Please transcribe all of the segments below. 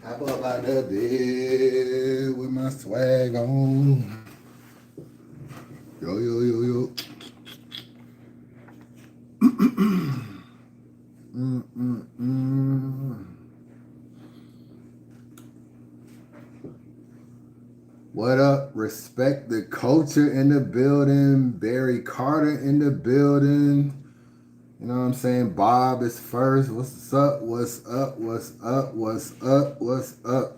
Hop up out the bed with my swag on. Yo, yo, yo, yo. Mm-mm-mm. What up? Respect the culture in the building. Barry Carter in the building. You know what I'm saying? Bob is first. What's up? What's up? What's up? What's up? What's up?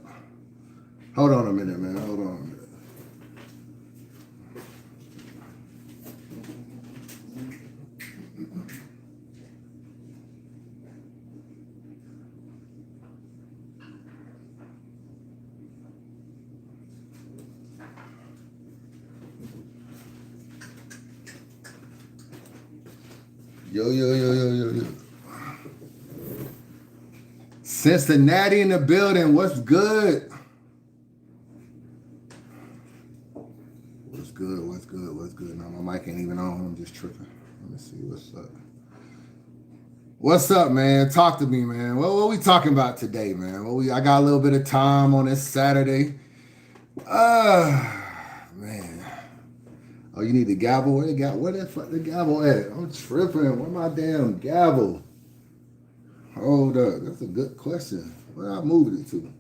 Hold on a minute, man. Hold on a minute. Yo, yo, yo, yo, yo, yo. Cincinnati in the building. What's good? What's good? What's good? What's good? No, my mic ain't even on. I'm just tripping. Let me see what's up. What's up, man? Talk to me, man. What we talking about today, man? I got a little bit of time on this Saturday. Man. Oh, you need the gavel? Where the fuck the gavel at? I'm tripping. Where my damn gavel? Hold up. That's a good question. Where I moved it to?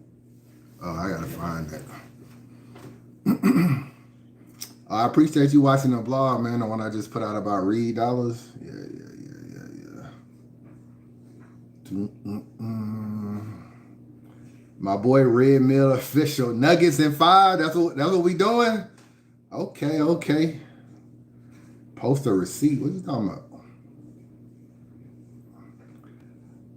Oh, I gotta find that. I appreciate you watching the blog, man. The one I just put out about Reed Dollars. Yeah. My boy Red Mill official Nuggets in 5. That's what we doing. Okay. Post a receipt. What you talking about?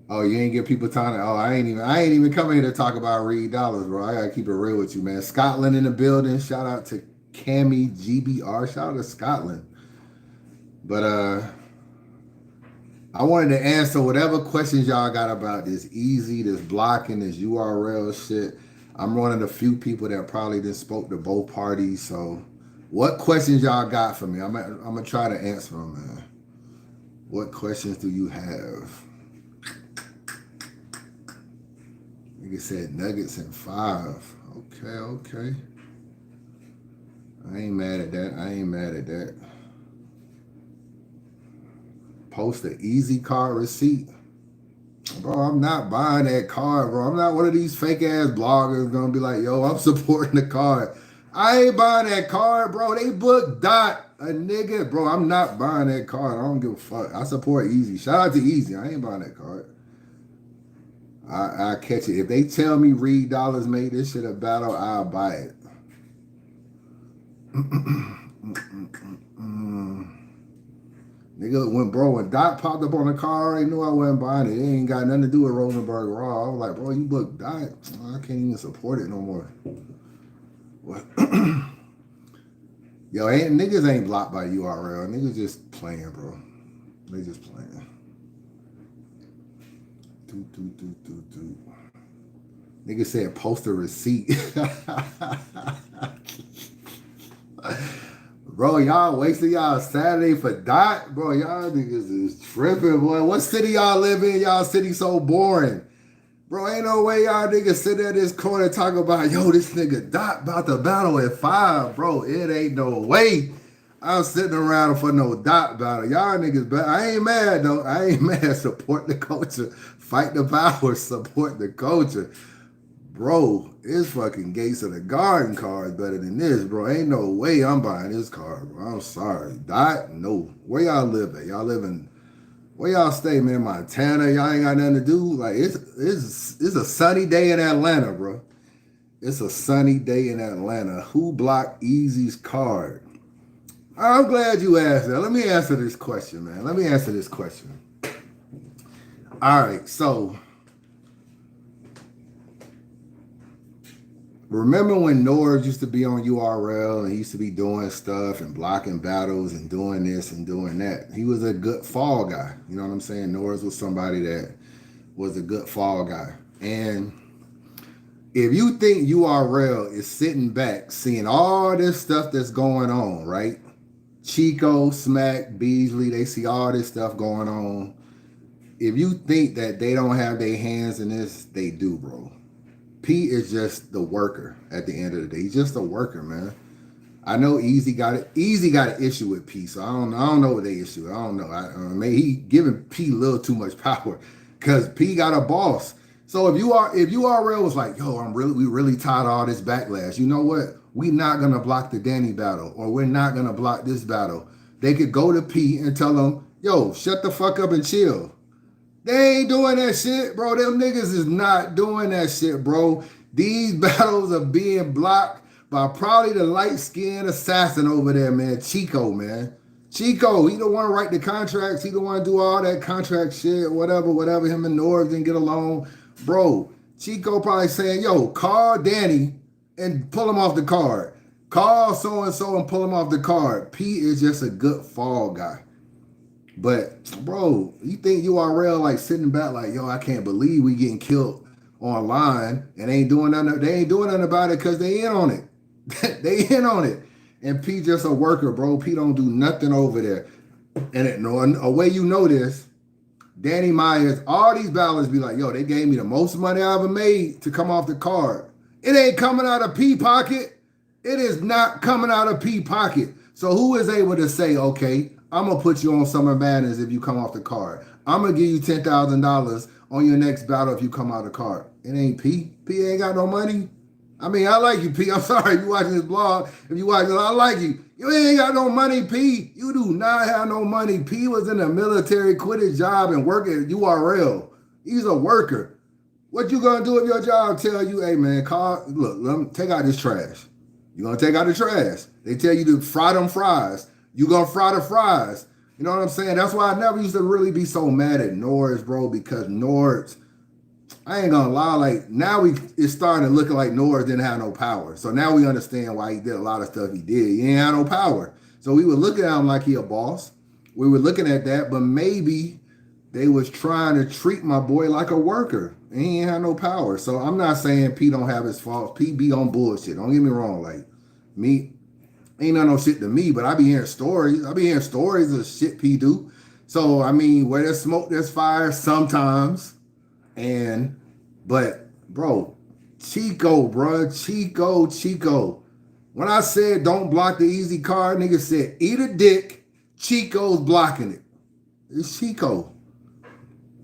Oh, you ain't give people time to. Oh, I ain't even coming here to talk about Reed Dollars, bro. I gotta keep it real with you, man. Scotland in the building. Shout out to Cammy GBR. Shout out to Scotland. But I wanted to answer whatever questions y'all got about this easy, this blocking, this URL shit. I'm one of the few people that probably just spoke to both parties. So, what questions y'all got for me? I'm gonna try to answer them, man. What questions do you have? Nigga said Nuggets in 5. Okay. I ain't mad at that. Post an easy card receipt. Bro, I'm not buying that card, bro. I'm not one of these fake ass bloggers gonna be like, yo, I'm supporting the card. I ain't buying that card, bro. They booked Dot, a nigga. Bro, I'm not buying that card. I don't give a fuck. I support Easy. Shout out to Easy. I ain't buying that card. I catch it. If they tell me Reed Dollars made this shit a battle, I'll buy it. Nigga, when Dot popped up on the car, I already knew I wasn't buying it. It ain't got nothing to do with Rosenberg Raw. I was like, bro, you booked Dot. I can't even support it no more. What? Yo, niggas ain't blocked by URL. Niggas just playing, bro. They just playing. Nigga said post a receipt. Bro, y'all wasting y'all Saturday for Dot? Bro, y'all niggas is tripping, boy. What city y'all live in? Y'all city so boring. Bro, ain't no way y'all niggas sit at this corner and talk about, yo, this nigga Dot about to battle at 5. Bro, it ain't no way I'm sitting around for no Dot battle. Y'all niggas, I ain't mad, though. I ain't mad. Support the culture. Fight the power. Support the culture. Bro, it's fucking Gates of the Garden card better than this, bro. Ain't no way I'm buying this card, bro. I'm sorry. Dot? No. Where y'all live at? Y'all live in, where y'all stay, man? Montana? Y'all ain't got nothing to do? Like, it's a sunny day in Atlanta, bro. It's a sunny day in Atlanta. Who blocked Easy's card? I'm glad you asked that. Let me answer this question, man. All right, so remember when Norv used to be on URL and he used to be doing stuff and blocking battles and doing this and doing that? He was a good fall guy. You know what I'm saying? Norv was somebody that was a good fall guy. And if you think URL is sitting back seeing all this stuff that's going on, right? Chico, Smack, Beasley, they see all this stuff going on. If you think that they don't have their hands in this, they do, bro. P is just the worker at the end of the day. He's just a worker, man. I know Easy got it. Easy got an issue with P, so I don't know what they issue. I don't know. Maybe he giving P a little too much power because P got a boss. So if URL was like, yo, we really tired of all this backlash. You know what? We not gonna block the Danny battle, or we're not gonna block this battle. They could go to P and tell him, yo, shut the fuck up and chill. They ain't doing that shit, bro. Them niggas is not doing that shit, bro. These battles are being blocked by probably the light-skinned assassin over there, man. Chico, man. Chico, he the one write the contracts. He the one do all that contract shit, whatever. Him and Norv didn't get along. Bro, Chico probably saying, yo, call Danny and pull him off the card. Call so-and-so and pull him off the card. P is just a good fall guy. But, bro, you think URL like sitting back like, yo, I can't believe we getting killed online and they ain't doing nothing about it because they in on it. They in on it. And P just a worker, bro. P don't do nothing over there. And a way you know this, Danny Myers, all these battles be like, yo, they gave me the most money I ever made to come off the card. It ain't coming out of P pocket. It is not coming out of P pocket. So who is able to say, okay, I'm going to put you on Summer Madness if you come off the card. I'm going to give you $10,000 on your next battle if you come out of the card. It ain't P. P ain't got no money. I mean, I like you, P. I'm sorry if you watching this blog. If you watching it, I like you. You ain't got no money, P. You do not have no money. P was in the military, quit his job, and work at URL. He's a worker. What you going to do if your job tell you, hey, man, let me take out this trash. You're going to take out the trash. They tell you to fry them fries. You going to fry the fries. You know what I'm saying? That's why I never used to really be so mad at Norris, bro, because Norris, I ain't going to lie, like now it's starting to look like Norris didn't have no power. So now we understand why he did a lot of stuff he did. He ain't have no power. So we were looking at him like he a boss. We were looking at that, but maybe they was trying to treat my boy like a worker. And he ain't have no power. So I'm not saying P don't have his faults. P be on bullshit. Don't get me wrong. Like, me, ain't no shit to me, but I be hearing stories. I be hearing stories of shit P do. So, I mean, where there's smoke, there's fire sometimes. But, bro, Chico, bro. Chico. When I said don't block the easy card, nigga said eat a dick. Chico's blocking it. It's Chico.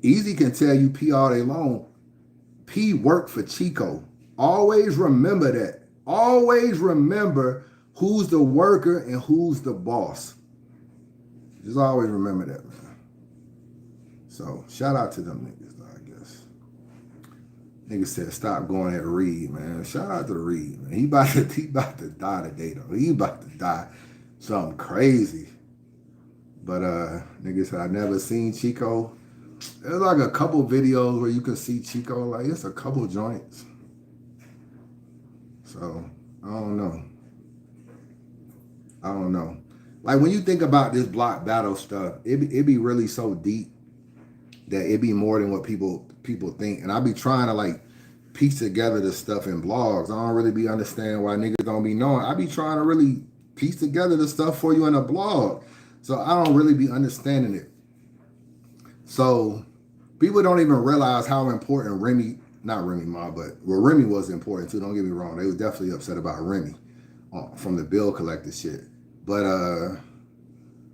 Easy can tell you P all day long. P worked for Chico. Always remember that. Always remember who's the worker and who's the boss. Just always remember that, man. So, shout out to them niggas, though, I guess. Niggas said stop going at Reed, man. Shout out to Reed, man. He about to die today, though. He about to die something crazy. But niggas said I never seen Chico. There's like a couple videos where you can see Chico. Like, it's a couple joints. So, I don't know. Like, when you think about this block battle stuff, it be really so deep that it be more than what people think. And I be trying to, like, piece together the stuff in blogs. I don't really be understanding why niggas don't be knowing. I be trying to really piece together the stuff for you in a blog. So, I don't really be understanding it. So, people don't even realize how important Remy was important too. Don't get me wrong. They was definitely upset about Remy from the bill collector shit. But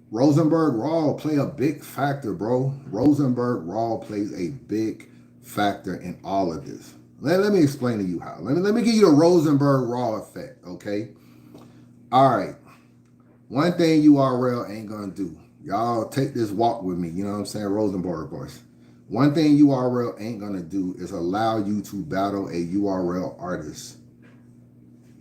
Rosenberg Raw play a big factor, bro. Rosenberg Raw plays a big factor in all of this. Let me explain to you how. Let me give you the Rosenberg Raw effect, okay? All right. One thing URL ain't gonna do. Y'all take this walk with me. You know what I'm saying? Rosenberg voice. One thing URL ain't gonna do is allow you to battle a URL artist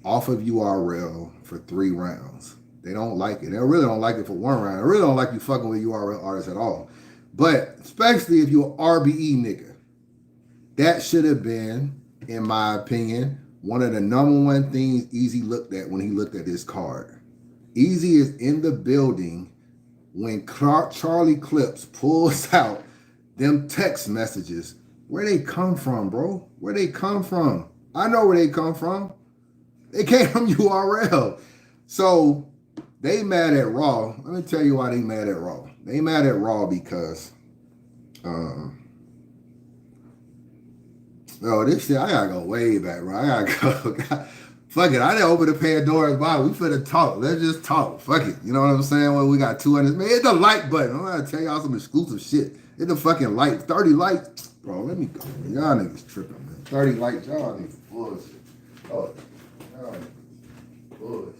off of URL for 3 rounds. They don't like it. They really don't like it for 1 round. They really don't like you fucking with URL artists at all. But especially if you're an RBE nigga, that should have been, in my opinion, one of the #1 things Easy looked at when he looked at this card. Easy is in the building when Charlie Clips pulls out them text messages. Where they come from, bro? Where they come from? I know where they come from. They came from URL. So they mad at Raw. Let me tell you why they mad at Raw. They mad at Raw because Oh, this shit, I gotta go way back, bro. I gotta go. Fuck it. I didn't open the Pandora's box. We finna talk. Let's just talk. Fuck it. You know what I'm saying? When we got 200, man, hit the like button. I'm gonna tell y'all some exclusive shit. Hit the fucking like. 30 likes. Bro, let me go. Man. Y'all niggas tripping, man. 30 likes. Y'all niggas bullshit. Oh, y'all niggas bullshit.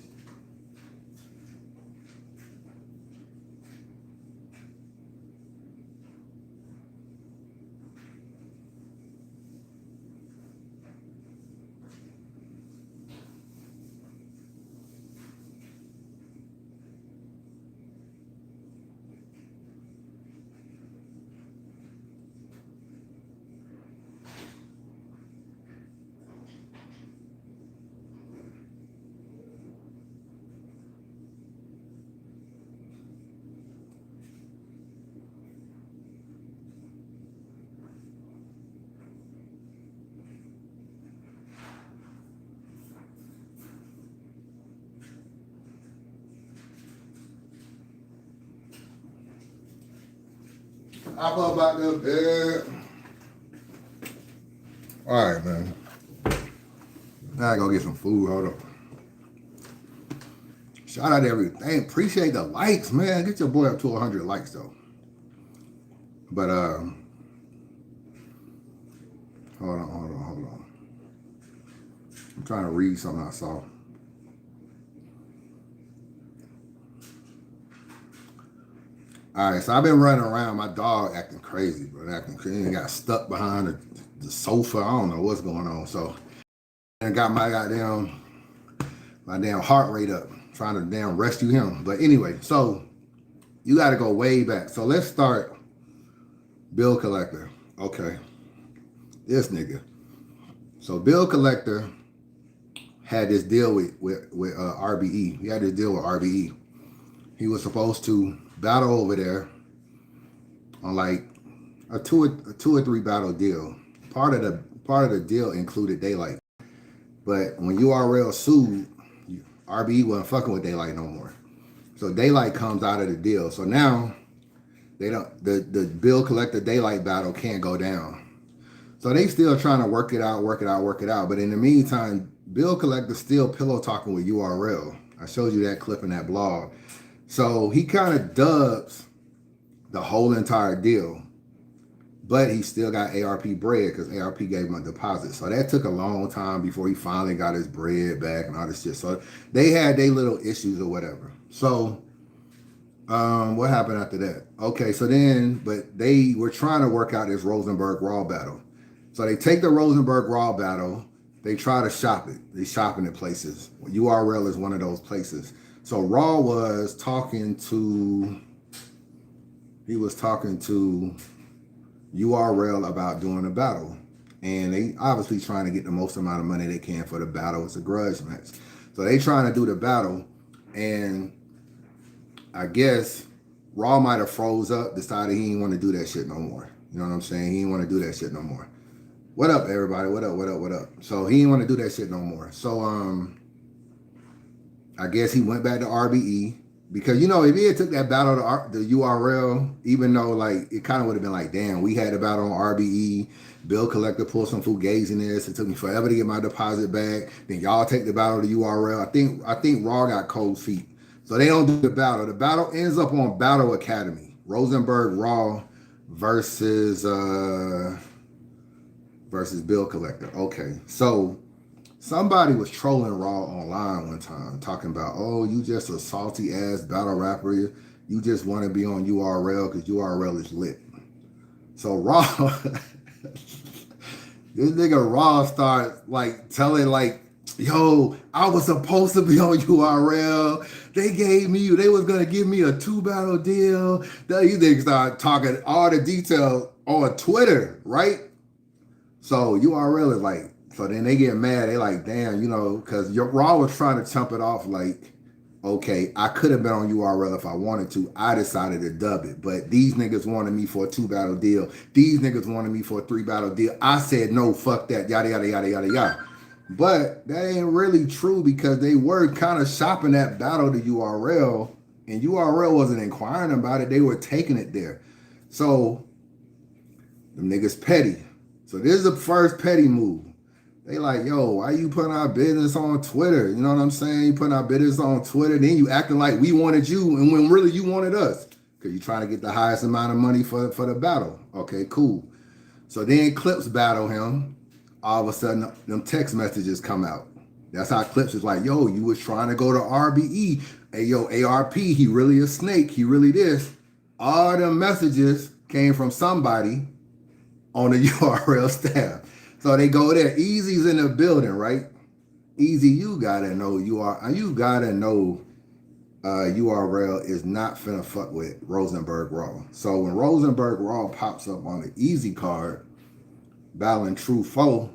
I up about the bed. All right, man. Now I go get some food. Hold up. Shout out to everything. Appreciate the likes, man. Get your boy up to 100 likes though. But hold on. I'm trying to read something I saw. All right, so I've been running around. My dog acting crazy, bro. Acting crazy. He got stuck behind the sofa. I don't know what's going on. So, and got my damn heart rate up, trying to damn rescue him. But anyway, so you got to go way back. So let's start. Bill Collector. Okay, this nigga. So Bill Collector had this deal with RBE. He had this deal with RBE. He was supposed to battle over there on like a two or three battle deal. Part of the deal included Daylight, but when URL sued, RBE wasn't fucking with Daylight no more. So Daylight comes out of the deal. So now they don't the Bill Collector Daylight battle can't go down. So they still trying to work it out. But in the meantime, Bill Collector still pillow talking with URL. I showed you that clip in that blog. So he kind of dubs the whole entire deal, but he still got ARP bread because ARP gave him a deposit. So that took a long time before he finally got his bread back and all this shit. So they had their little issues or whatever. So what happened after that? Okay, so then, but they were trying to work out this Rosenberg Raw battle. So they take the Rosenberg Raw battle, they try to shop it. They shopping at places. URL is one of those places. So Raw was talking to URL about doing a battle. And they obviously trying to get the most amount of money they can for the battle. It's a grudge match. So they trying to do the battle. And I guess Raw might have froze up, decided he didn't want to do that shit no more. You know what I'm saying? He didn't want to do that shit no more. What up, everybody? What up? So he didn't want to do that shit no more. So I guess he went back to RBE because, you know, if he had took that battle to the URL, even though like it kind of would have been like, damn, we had a battle on RBE, Bill Collector pulled some fugaziness. It took me forever to get my deposit back. Then y'all take the battle to URL. I think Raw got cold feet. So they don't do the battle. The battle ends up on Battle Academy. Rosenberg Raw versus Bill Collector. Okay, so somebody was trolling Raw online one time, talking about, oh, you just a salty ass battle rapper. You just want to be on URL because URL is lit. So Raw, this nigga Raw started like telling like, yo, I was supposed to be on URL. They was gonna give me a 2-battle deal. These niggas start talking all the details on Twitter, right? So URL is like, so then they get mad. They like, damn, you know, because Raw was trying to chump it off like, okay, I could have been on URL if I wanted to. I decided to dub it. But these niggas wanted me for a 2-battle deal. These niggas wanted me for a 3-battle deal. I said, no, fuck that, yada, yada, yada, yada, yada. But that ain't really true because they were kind of shopping that battle to URL, and URL wasn't inquiring about it. They were taking it there. So, them niggas petty. So this is the first petty move. They like, yo, why you putting our business on Twitter? You know what I'm saying? You putting our business on Twitter, then you acting like we wanted you, and when really you wanted us, because you trying to get the highest amount of money for the battle. Okay, cool. So then Clips battle him. All of a sudden, them text messages come out. That's how Clips is like, yo, you was trying to go to RBE. Hey, yo, ARP, he really a snake. He really this. All them messages came from somebody on the URL staff. So they go there. Easy's in the building, right? Easy, you gotta know URL is not finna fuck with Rosenberg Raw. So when Rosenberg Raw pops up on the Easy card, battling True Foe,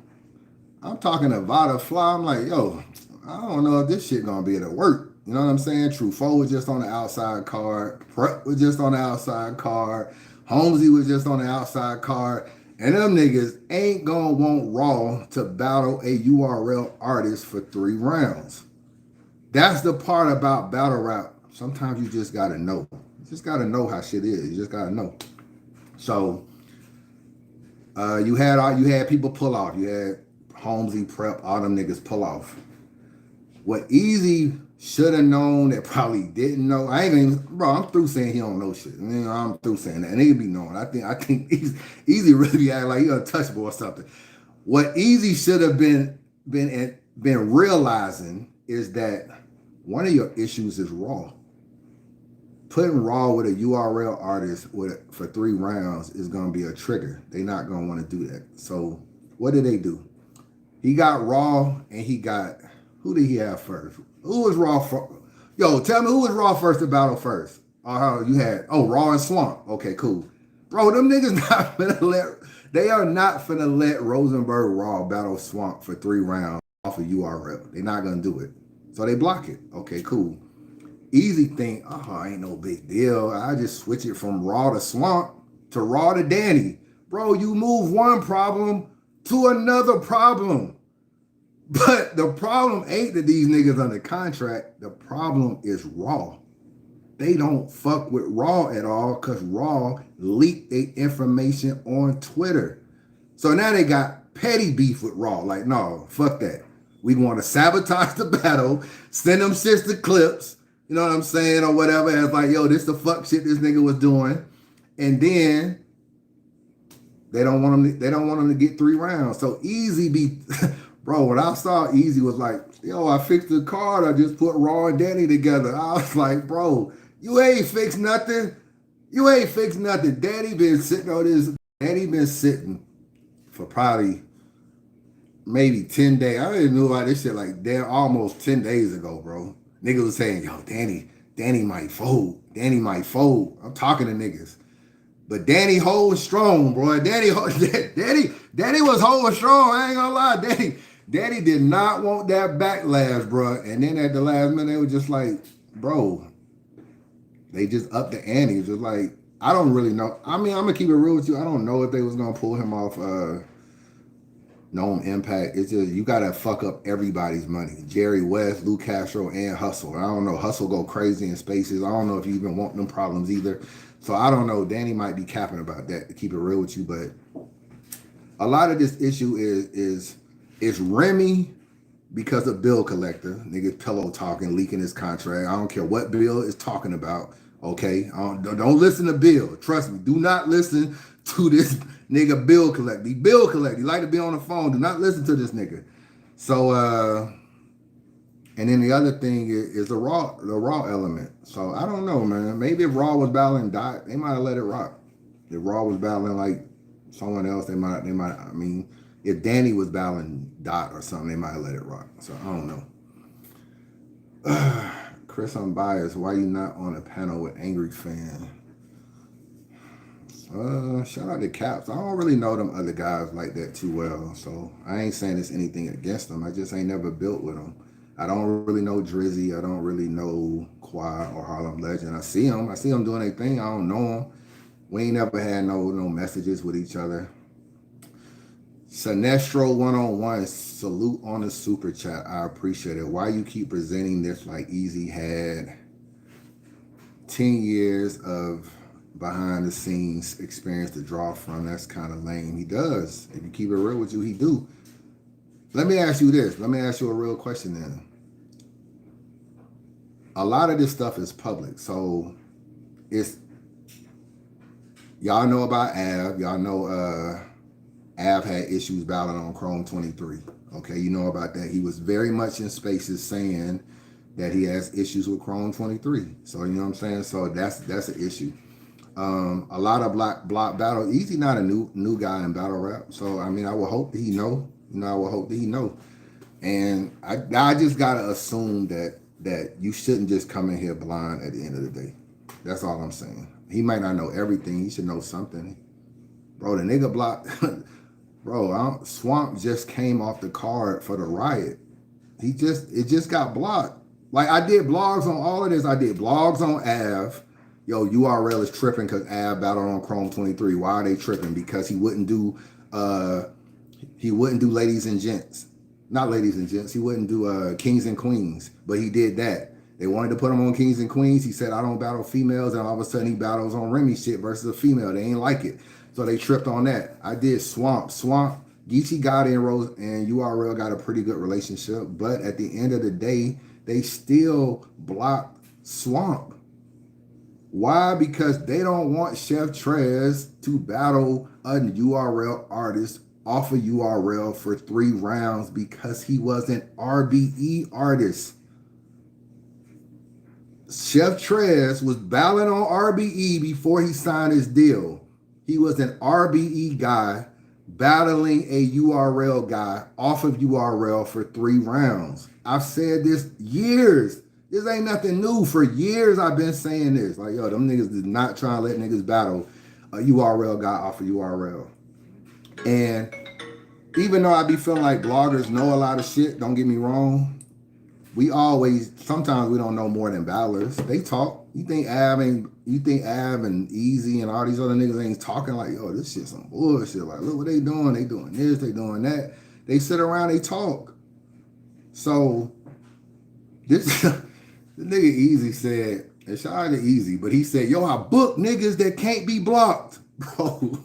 I'm talking to Vada Fly. I'm like, yo, I don't know if this shit gonna be able to work. You know what I'm saying? True Foe was just on the outside card. Prep was just on the outside card. Holmesy was just on the outside card. And them niggas ain't gonna want Raw to battle a URL artist for 3 rounds. That's the part about battle rap. Sometimes you just gotta know. You just gotta know how shit is. You just gotta know. So you had people pull off. You had Holmesy, Prep, all them niggas pull off. What Easy should have known that probably didn't know. I ain't even, bro, I'm through saying he don't know shit. I'm through saying that. And he be knowing. I think Easy really be acting like he untouchable or something. What Easy should have been realizing is that one of your issues is Raw. Putting Raw with a URL artist for 3 rounds is gonna be a trigger. They not gonna want to do that. So what did they do? He got Raw and he got, who did he have first? Who was Raw for? Yo, tell me who was Raw first to battle first? You had, Raw and Swamp. Okay, cool. Bro, them niggas they are not finna let Rosenberg Raw battle Swamp for 3 rounds off of URL. They're not gonna do it. So they block it. Okay, cool. Easy think, ain't no big deal. I just switch it from Raw to Swamp to Raw to Danny. Bro, you move one problem to another problem. But the problem ain't that these niggas under contract. The problem is Raw. They don't fuck with Raw at all because Raw leaked their information on Twitter. So now they got petty beef with Raw. Like, no, fuck that. We want to sabotage the battle, send them shits to Clips, you know what I'm saying, or whatever. And it's like, yo, this the fuck shit this nigga was doing. And then they don't want him to get 3 rounds. So Easy be bro, when I saw Easy was like, yo, I fixed the card. I just put Raw and Danny together. I was like, bro, you ain't fixed nothing. You ain't fixed nothing. Danny been sitting on this. Danny been sitting for probably maybe 10 days. I didn't know about this shit like damn almost 10 days ago, bro. Niggas was saying, yo, Danny might fold. Danny might fold. I'm talking to niggas. But Danny holding strong, bro. Danny was holding strong. I ain't gonna lie. Danny did not want that backlash, bro. And then at the last minute, they were just like, bro, they just upped the ante. Just like, I don't really know. I mean, I'm gonna keep it real with you. I don't know if they was gonna pull him off Gnome Impact. It's just you gotta fuck up everybody's money. Jerry West, Lou Castro, and Hustle. I don't know. Hustle go crazy in spaces. I don't know if you even want them problems either. So I don't know. Danny might be capping about that, to keep it real with you. But a lot of this issue is Remy because of bill collector. Niggas pillow talking, leaking his contract. I don't care what Bill is talking about. Okay, don't listen to Bill. Trust me. Do not listen to this nigga bill collector. He bill collector. He like to be on the phone. Do not listen to this nigga. So and then the other thing is the raw element. So I don't know, man. Maybe if Raw was battling Dot, they might have let it rock. If Raw was battling like someone else, they might. I mean, if Danny was battling Dot or something, they might have let it rock. So I don't know. Chris Unbias, why you not on a panel with angry fans? Shout out to Caps. I don't really know them other guys like that too well, so I ain't saying it's anything against them. I just ain't never built with them. I don't really know Drizzy. I don't really know Quad or Harlem Legend. I see them doing their thing. I don't know them. We ain't never had no messages with each other. Sinestro 101, salute on the super chat. I appreciate it. Why you keep presenting this like Easy had 10 years of behind the scenes experience to draw from. That's kind of lame. He does. If you keep it real with you, he do. Let me ask you this. Let me ask you a real question then. A lot of this stuff is public. So it's, y'all know about Av. Y'all know Av had issues battling on Chrome 23. Okay, you know about that. He was very much in spaces saying that he has issues with Chrome 23. So you know what I'm saying? So that's an issue. A lot of block battle. Easy not a new guy in battle rap. So I mean, I would hope that he know. You know, I would hope that he know. And I just gotta assume that you shouldn't just come in here blind at the end of the day. That's all I'm saying. He might not know everything. He should know something. Bro, the nigga blocked. Bro, Swamp just came off the card for the riot. It just got blocked. Like I did blogs on all of this. I did blogs on Av. Yo, URL is tripping because Av battled on Chrome 23. Why are they tripping? Because he wouldn't do ladies and gents. Not ladies and gents. He wouldn't do kings and queens, but he did that. They wanted to put him on kings and queens. He said, I don't battle females, and all of a sudden he battles on Remy shit versus a female. They ain't like it. So they tripped on that. I did Swamp. Geechee got in Rose and URL got a pretty good relationship, but at the end of the day, they still blocked Swamp. Why? Because they don't want Chef Trez to battle a URL artist off of URL for 3 rounds because he was an RBE artist. Chef Trez was battling on RBE before he signed his deal. He was an RBE guy battling a URL guy off of URL for 3 rounds. I've said this years. This ain't nothing new. For years, I've been saying this. Like, yo, them niggas is not trying to let niggas battle a URL guy off of URL. And even though I be feeling like bloggers know a lot of shit, don't get me wrong, sometimes we don't know more than battlers. They talk. You think Av and Easy and all these other niggas ain't talking like, yo, this shit some bullshit. Like, look what they doing. They doing this, they doing that. They sit around, they talk. So this the nigga Easy said, and shout out to Easy, but he said, yo, I book niggas that can't be blocked. Bro,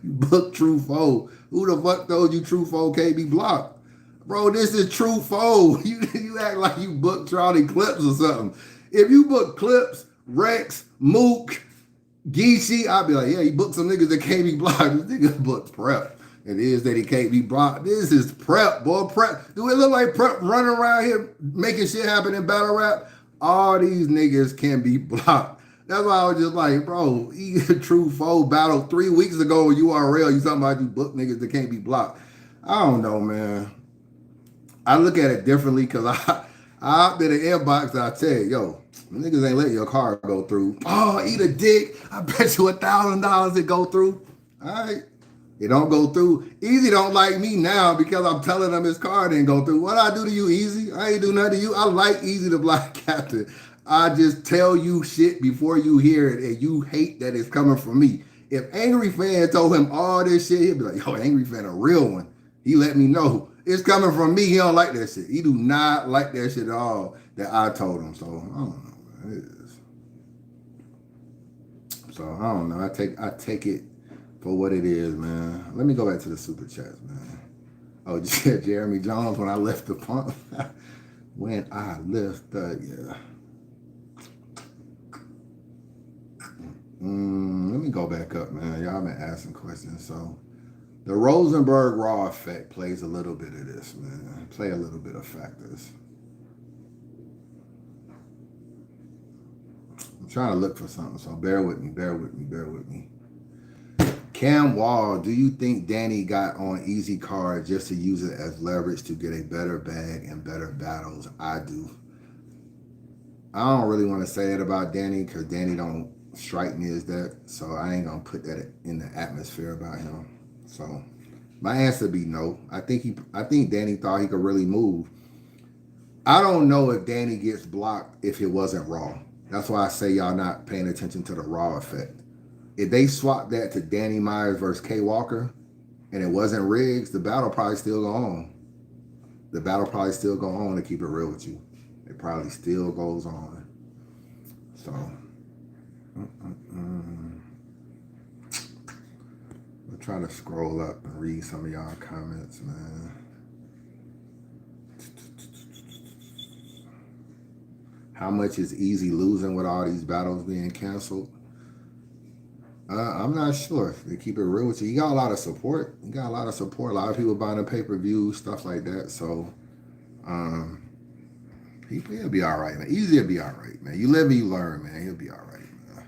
you book True Foe. Who the fuck told you True Foe can't be blocked? Bro, this is True Foe. You act like you booked Charlie Clips or something. If you book Clips, Rex, Mook, Geechee, I'd be like, yeah, he booked some niggas that can't be blocked. This nigga booked Prep. It is that he can't be blocked. This is Prep, boy. Prep. Do it look like Prep running around here making shit happen in battle rap? All these niggas can be blocked. That's why I was just like, bro, True Foe battled 3 weeks ago with URL. You talking about you book niggas that can't be blocked. I don't know, man. I look at it differently because I opted in the inbox and I tell you, yo, niggas ain't letting your car go through. Oh, eat a dick. I bet you $1,000 it go through. All right. It don't go through. Easy don't like me now because I'm telling him his car didn't go through. What I do to you, Easy? I ain't do nothing to you. I like Easy the Black Captain. I just tell you shit before you hear it and you hate that it's coming from me. If Angry Fan told him all this shit, he'd be like, yo, Angry Fan a real one. He let me know. It's coming from me. He don't like that shit. He do not like that shit at all that I told him. So, I don't know, man. It is. So, I don't know. I take it for what it is, man. Let me go back to the super chats, man. Oh, Jeremy Jones, when I left the pump. When I left the, yeah. Let me go back up, man. Y'all been asking questions. So, the Rosenberg Raw effect plays a little bit of this, man. Play a little bit of factors. I'm trying to look for something, so bear with me. Cam Wall, do you think Danny got on Easy Card just to use it as leverage to get a better bag and better battles? I do. I don't really want to say that about Danny because Danny don't strike me as that, so I ain't gonna put that in the atmosphere about him. So my answer be no. I think Danny thought he could really move. I don't know if Danny gets blocked if it wasn't Raw. That's why I say y'all not paying attention to the Raw effect. If they swap that to Danny Myers versus K Walker and it wasn't Riggs, the battle probably still go on. The battle probably still go on, to keep it real with you. It probably still goes on. So I'll try to scroll up and read some of y'all comments, man. How much is Easy losing with all these battles being canceled? I'm not sure. To keep it real with you, you got a lot of support. You got a lot of support. A lot of people buying the pay-per-view, stuff like that. So, he'll be all right, man. Easy will be all right, man. You live and you learn, man. He'll be all right, man.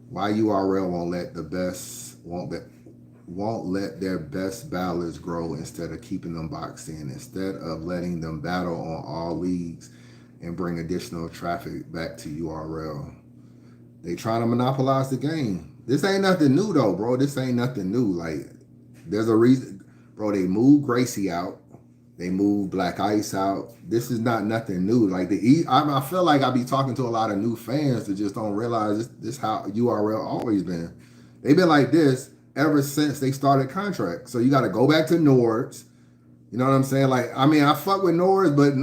Why URL won't let their best battlers grow instead of keeping them boxed in, instead of letting them battle on all leagues and bring additional traffic back to URL. They trying to monopolize the game. This ain't nothing new though, bro. This ain't nothing new. Like, there's a reason, bro. They moved Gracie out. They moved Black Ice out. This is not nothing new. Like I feel like I be talking to a lot of new fans that just don't realize this how URL always been. They've been like this ever since they started contract. So you got to go back to Nords. You know what I'm saying? Like, I mean, I fuck with Norris, but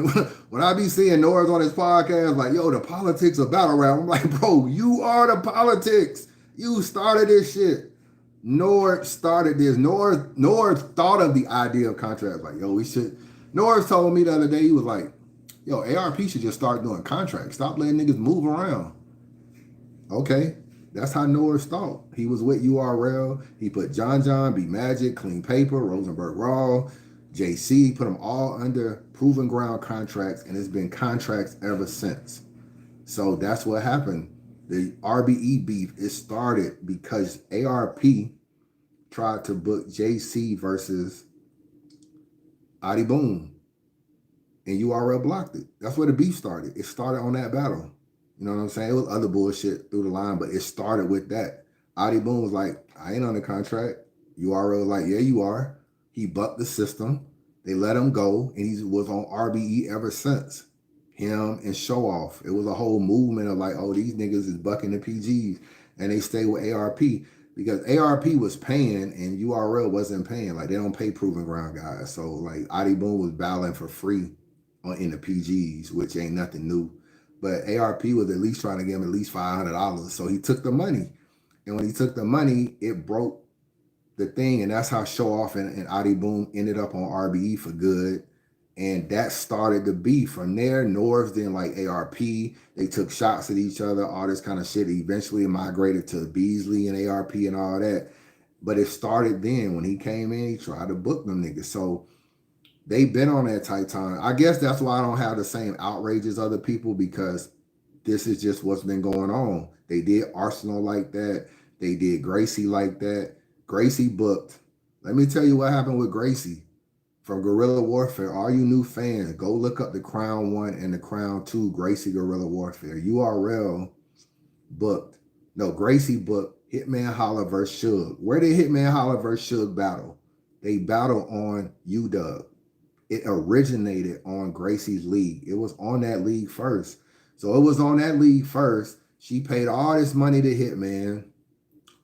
when I be seeing Norris on his podcast, like, yo, the politics of battle rap, I'm like, bro, you are the politics. You started this shit. Norris started this. Norris thought of the idea of contracts. Like, yo, we should. Norris told me the other day, he was like, yo, ARP should just start doing contracts. Stop letting niggas move around. Okay. That's how Norris thought. He was with URL. He put John, B Magic, Clean Paper, Rosenberg Raw, JC, put them all under proven ground contracts, and it's been contracts ever since. So that's what happened. The RBE beef, it started because ARP tried to book JC versus Adi Boom, and URL blocked it. That's where the beef started. It started on that battle. You know what I'm saying? It was other bullshit through the line, but it started with that. Adi Boom was like, I ain't on the contract. URL was like, yeah, you are. He bucked the system. They let him go, and he was on RBE ever since. Him and Show Off. It was a whole movement of like, oh, these niggas is bucking the PGs, and they stay with ARP because ARP was paying and URL wasn't paying. Like, they don't pay Proven Ground guys. So, like, Adi Boom was battling for free in the PGs, which ain't nothing new. But ARP was at least trying to give him at least $500. So he took the money. And when he took the money, it broke the thing, and that's how Show Off and Adi Boom ended up on RBE for good, and that started the beef. From there, North then like ARP, they took shots at each other, all this kind of shit. Eventually, it migrated to Beasley and ARP and all that, but it started then. When he came in, he tried to book them niggas. So they've been on that tight time. I guess that's why I don't have the same outrage as other people, because this is just what's been going on. They did Arsenal like that. They did Gracie like that. Gracie booked. Let me tell you what happened with Gracie from Guerrilla Warfare. All you new fans, go look up the Crown 1 and the Crown 2 Gracie Guerrilla Warfare. URL booked. No, Gracie booked Hitman Holla vs. Suge. Where did Hitman Holla vs. Suge battle? They battled on UW. It originated on Gracie's league. It was on that league first. So it was on that league first. She paid all this money to Hitman,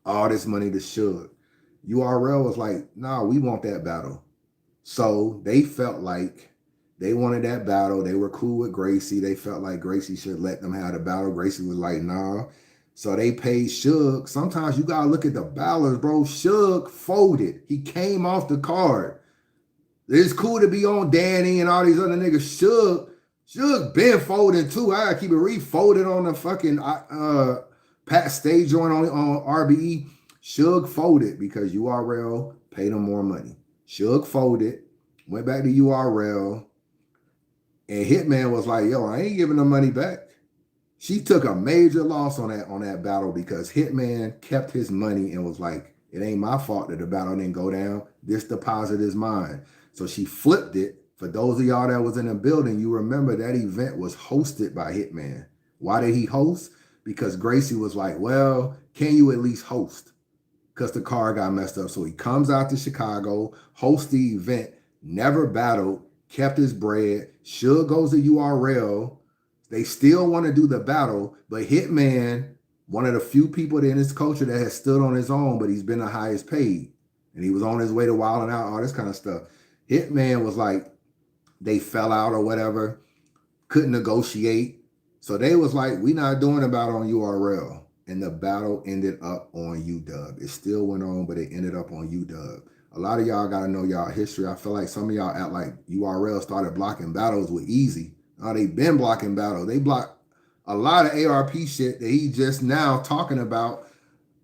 all this money to Suge. URL was like, nah, we want that battle. So they felt like they wanted that battle. They were cool with Gracie. They felt like Gracie should let them have the battle. Gracie was like, nah. So they paid Suge. Sometimes you got to look at the battlers, bro. Suge folded. He came off the card. It's cool to be on Danny and all these other niggas. Suge been folding too. I got to keep it refolded on the fucking Pat Stage joint on RBE. Suge folded because URL paid him more money. Suge folded, went back to URL, and Hitman was like, yo, I ain't giving the money back. She took a major loss on that battle because Hitman kept his money and was like, it ain't my fault that the battle didn't go down. This deposit is mine. So she flipped it. For those of y'all that was in the building, you remember that event was hosted by Hitman. Why did he host? Because Gracie was like, well, can you at least host? Because the car got messed up. So he comes out to Chicago, hosts the event, never battled, kept his bread. Suge goes to URL. They still want to do the battle, but Hitman, one of the few people in his culture that has stood on his own, but he's been the highest paid. And he was on his way to wilding out, all this kind of stuff. Hitman was like, they fell out or whatever. couldn't negotiate. So they was like, we not doing a battle on URL. And the battle ended up on UW. It still went on, but it ended up on UW. A lot of y'all got to know y'all history. I feel like some of y'all act like URL started blocking battles with Easy. Oh, they been blocking battles. They blocked a lot of ARP shit that he just now talking about.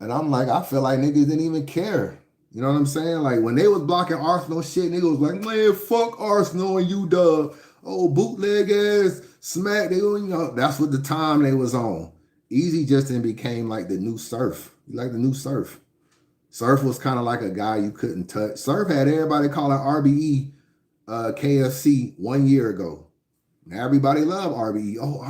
And I'm like, I feel like niggas didn't even care. You know what I'm saying? Like when they was blocking Arsenal shit, niggas was like, man, fuck Arsenal and UW. Oh, bootleg ass smack. They, you know, that's what the time they was on. Easy just then became like the new Surf. You like the new Surf. Surf was kind of like a guy you couldn't touch. Surf had everybody calling RBE KFC 1 year ago. Now everybody love RBE. Oh,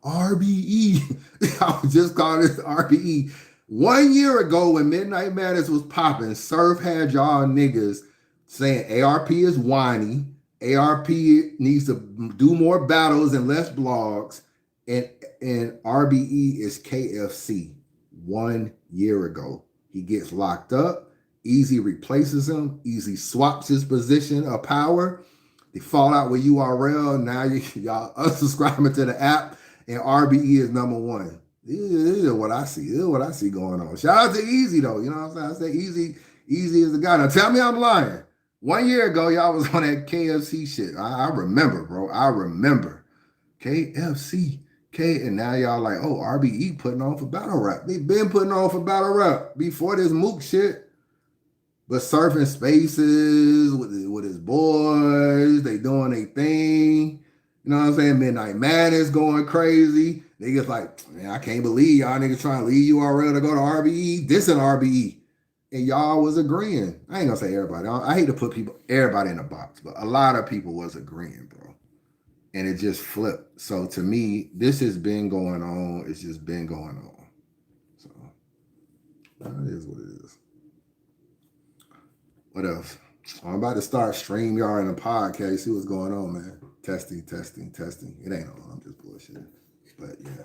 RBE. I was just calling this RBE. 1 year ago when Midnight Madness was popping, Surf had y'all niggas saying ARP is whiny. ARP needs to do more battles and less blogs. And RBE is KFC 1 year ago. He gets locked up. Easy replaces him. Easy swaps his position of power. They fall out with URL. Now y'all unsubscribing to the app, and RBE is number one. This is what I see. This is what I see going on. Shout out to Easy though. You know what I'm saying? I say Easy is the guy. Now tell me I'm lying. 1 year ago, y'all was on that KFC shit. I remember, bro. I remember. KFC. And now y'all like, oh, RBE putting on for battle rap. They been putting on for battle rap before this Mook shit. But surfing spaces with his boys, they doing their thing. You know what I'm saying? Midnight Madness going crazy. Niggas like, man, I can't believe y'all niggas trying to leave URL to go to RBE. This and RBE. And y'all was agreeing. I ain't gonna say everybody. I hate to put everybody in a box, but a lot of people was agreeing, bro. And it just flipped. So to me, this has been going on. It's just been going on. So that is what it is. What else? I'm about to start StreamYard and a podcast. See what's going on, man. Testing. It ain't on. I'm just bullshitting. But yeah.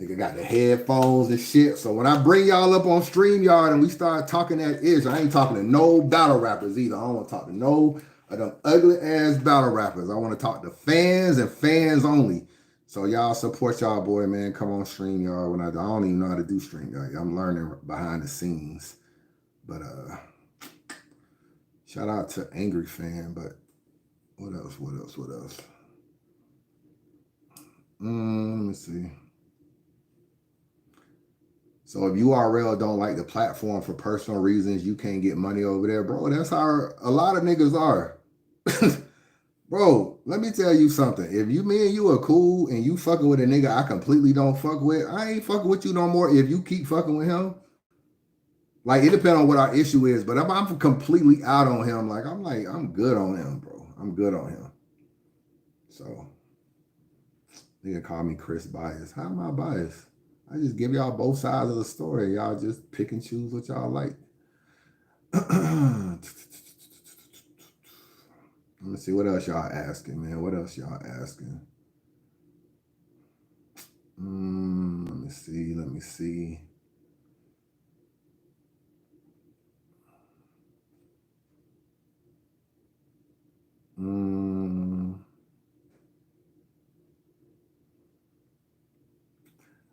Nigga got the headphones and shit. So when I bring y'all up on StreamYard and we start talking that ish, I ain't talking to no battle rappers either. I don't want to talk to no of them ugly ass battle rappers. I want to talk to fans and fans only. So y'all support y'all boy, man. Come on StreamYard. When I don't even know how to do StreamYard. I'm learning behind the scenes. But shout out to Angry Fan. But what else? Let me see. So if URL don't like the platform for personal reasons, you can't get money over there, bro. That's how a lot of niggas are. Bro, let me tell you something. If me and you are cool and you fucking with a nigga I completely don't fuck with, I ain't fucking with you no more if you keep fucking with him. Like, it depends on what our issue is, but if I'm completely out on him, I'm good on him, bro. I'm good on him. So, nigga call me Chris Bias. How am I biased? I just give y'all both sides of the story. Y'all just pick and choose what y'all like. Let me see what else y'all asking, man. What else y'all asking? Let me see.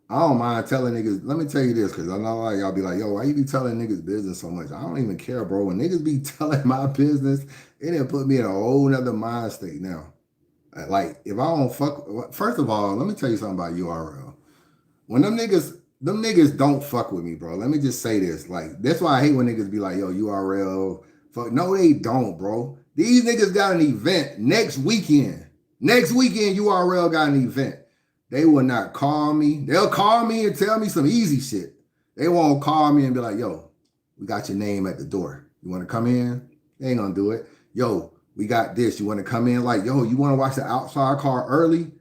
I don't mind telling niggas. Let me tell you this, because I know like y'all be like, yo, why you be telling niggas business so much? I don't even care, bro. When niggas be telling my business, it didn't put me in a whole nother mind state now. Like, if I don't fuck, first of all, let me tell you something about URL. When them niggas don't fuck with me, bro. Let me just say this. Like, that's why I hate when niggas be like, yo, URL, fuck. No, they don't, bro. These niggas got an event next weekend. Next weekend, URL got an event. They will not call me. They'll call me and tell me some easy shit. They won't call me and be like, yo, we got your name at the door. You want to come in? They ain't gonna do it. Yo, we got this. You want to come in? Like, yo, you want to watch the outside card early?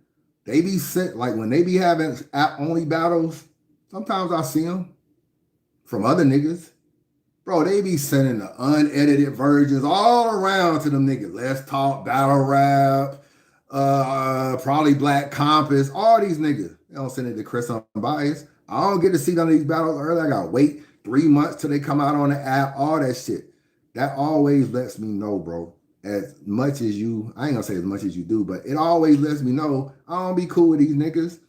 They be sent, like when they be having app-only battles, sometimes I see them from other niggas. Bro, they be sending the unedited versions all around to them niggas. Let's Talk, Battle Rap, probably Black Compass, all these niggas. They don't send it to Chris Unbias. I don't get to see none of these battles early. I gotta wait 3 months till they come out on the app, all that shit. That always lets me know, bro. as much as you, I ain't gonna say as much as you do, but it always lets me know I don't be cool with these niggas.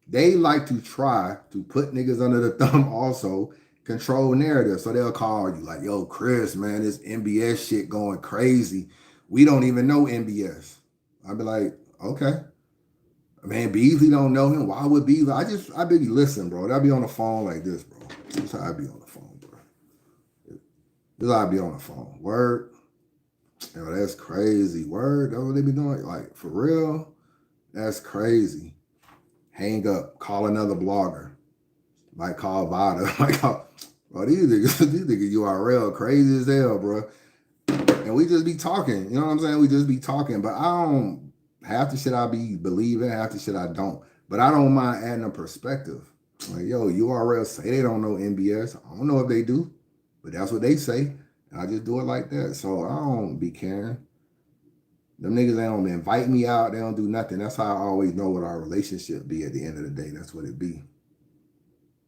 They like to try to put niggas under the thumb also, control narrative. So they'll call you like, yo, Chris, man, this MBS shit going crazy. We don't even know MBS. I'd be like, okay. Man, Beasley don't know him. Why would Beasley? I be listen, bro. I'd be on the phone like this, bro. That's how I be on the phone, bro. This how I be on the phone. Word. Yo, that's crazy. Word. That's what they be doing. Like, for real? That's crazy. Hang up. Call another blogger. Might call Vada. Might call. Bro, these niggas URL crazy as hell, bro. And we just be talking. You know what I'm saying? We just be talking. But I don't. Half the shit I be believing, half the shit I don't. But I don't mind adding a perspective. Like, yo, URL say they don't know MBS. I don't know if they do, but that's what they say. And I just do it like that. So I don't be caring. Them niggas, they don't invite me out. They don't do nothing. That's how I always know what our relationship be at the end of the day. That's what it be.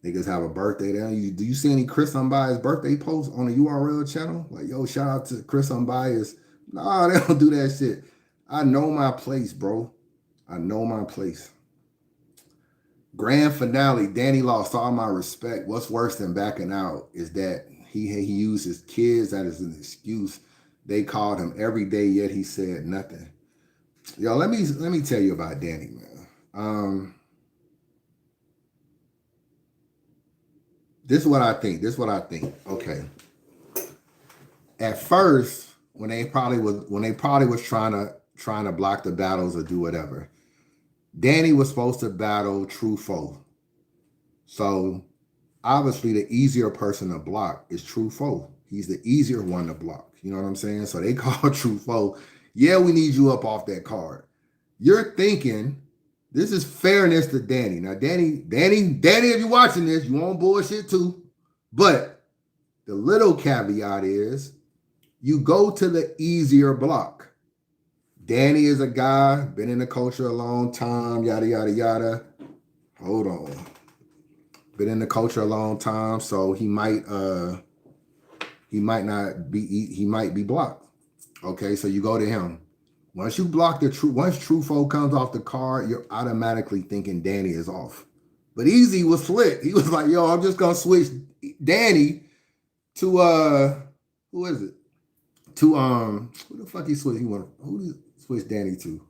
Niggas have a birthday. Do you see any Chris Unbias birthday posts on the URL channel? Like, yo, shout out to Chris Unbias. Nah, they don't do that shit. I know my place, bro. I know my place. Grand finale, Danny lost all my respect. What's worse than backing out is that he used his kids as an excuse. They called him every day, yet he said nothing. Yo, let me tell you about Danny, man. This is what I think. Okay. At first, when they probably was trying to block the battles or do whatever, Danny was supposed to battle True Foe. So obviously the easier person to block is True Foe. He's the easier one to block. You know what I'm saying? So they call True Foe. Yeah, we need you up off that card. You're thinking this is fairness to Danny. Now, Danny, if you're watching this, you on bullshit too. But the little caveat is you go to the easier block. Danny is a guy, been in the culture a long time, yada, yada, yada. Hold on. Been in the culture a long time, so he might be blocked. Okay, so you go to him. Once you block once True Foe comes off the card, you're automatically thinking Danny is off. But Easy was slick. He was like, yo, I'm just gonna switch Danny to who is it? To who the fuck he switched? Who did he switch Danny to?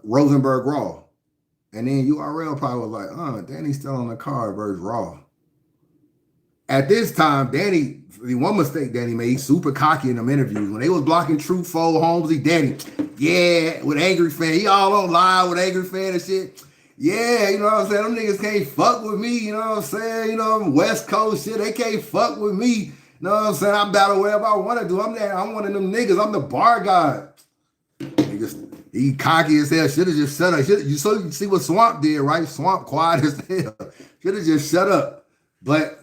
Rosenberg Raw. And then URL probably was like, Danny's still on the card versus Raw. At this time, Danny, one mistake Danny made, super cocky in them interviews. When they was blocking True Foe, Holmesy, Danny, yeah, with Angry Fan. He all on live with Angry Fan and shit. Yeah, you know what I'm saying? Them niggas can't fuck with me, you know what I'm saying? You know, West Coast shit, they can't fuck with me. You know what I'm saying? I battle wherever I want to do. I'm one of them niggas. I'm the bar guy. Niggas, he cocky as hell. Should have just shut up. You see what Swamp did, right? Swamp quiet as hell. Should have just shut up. But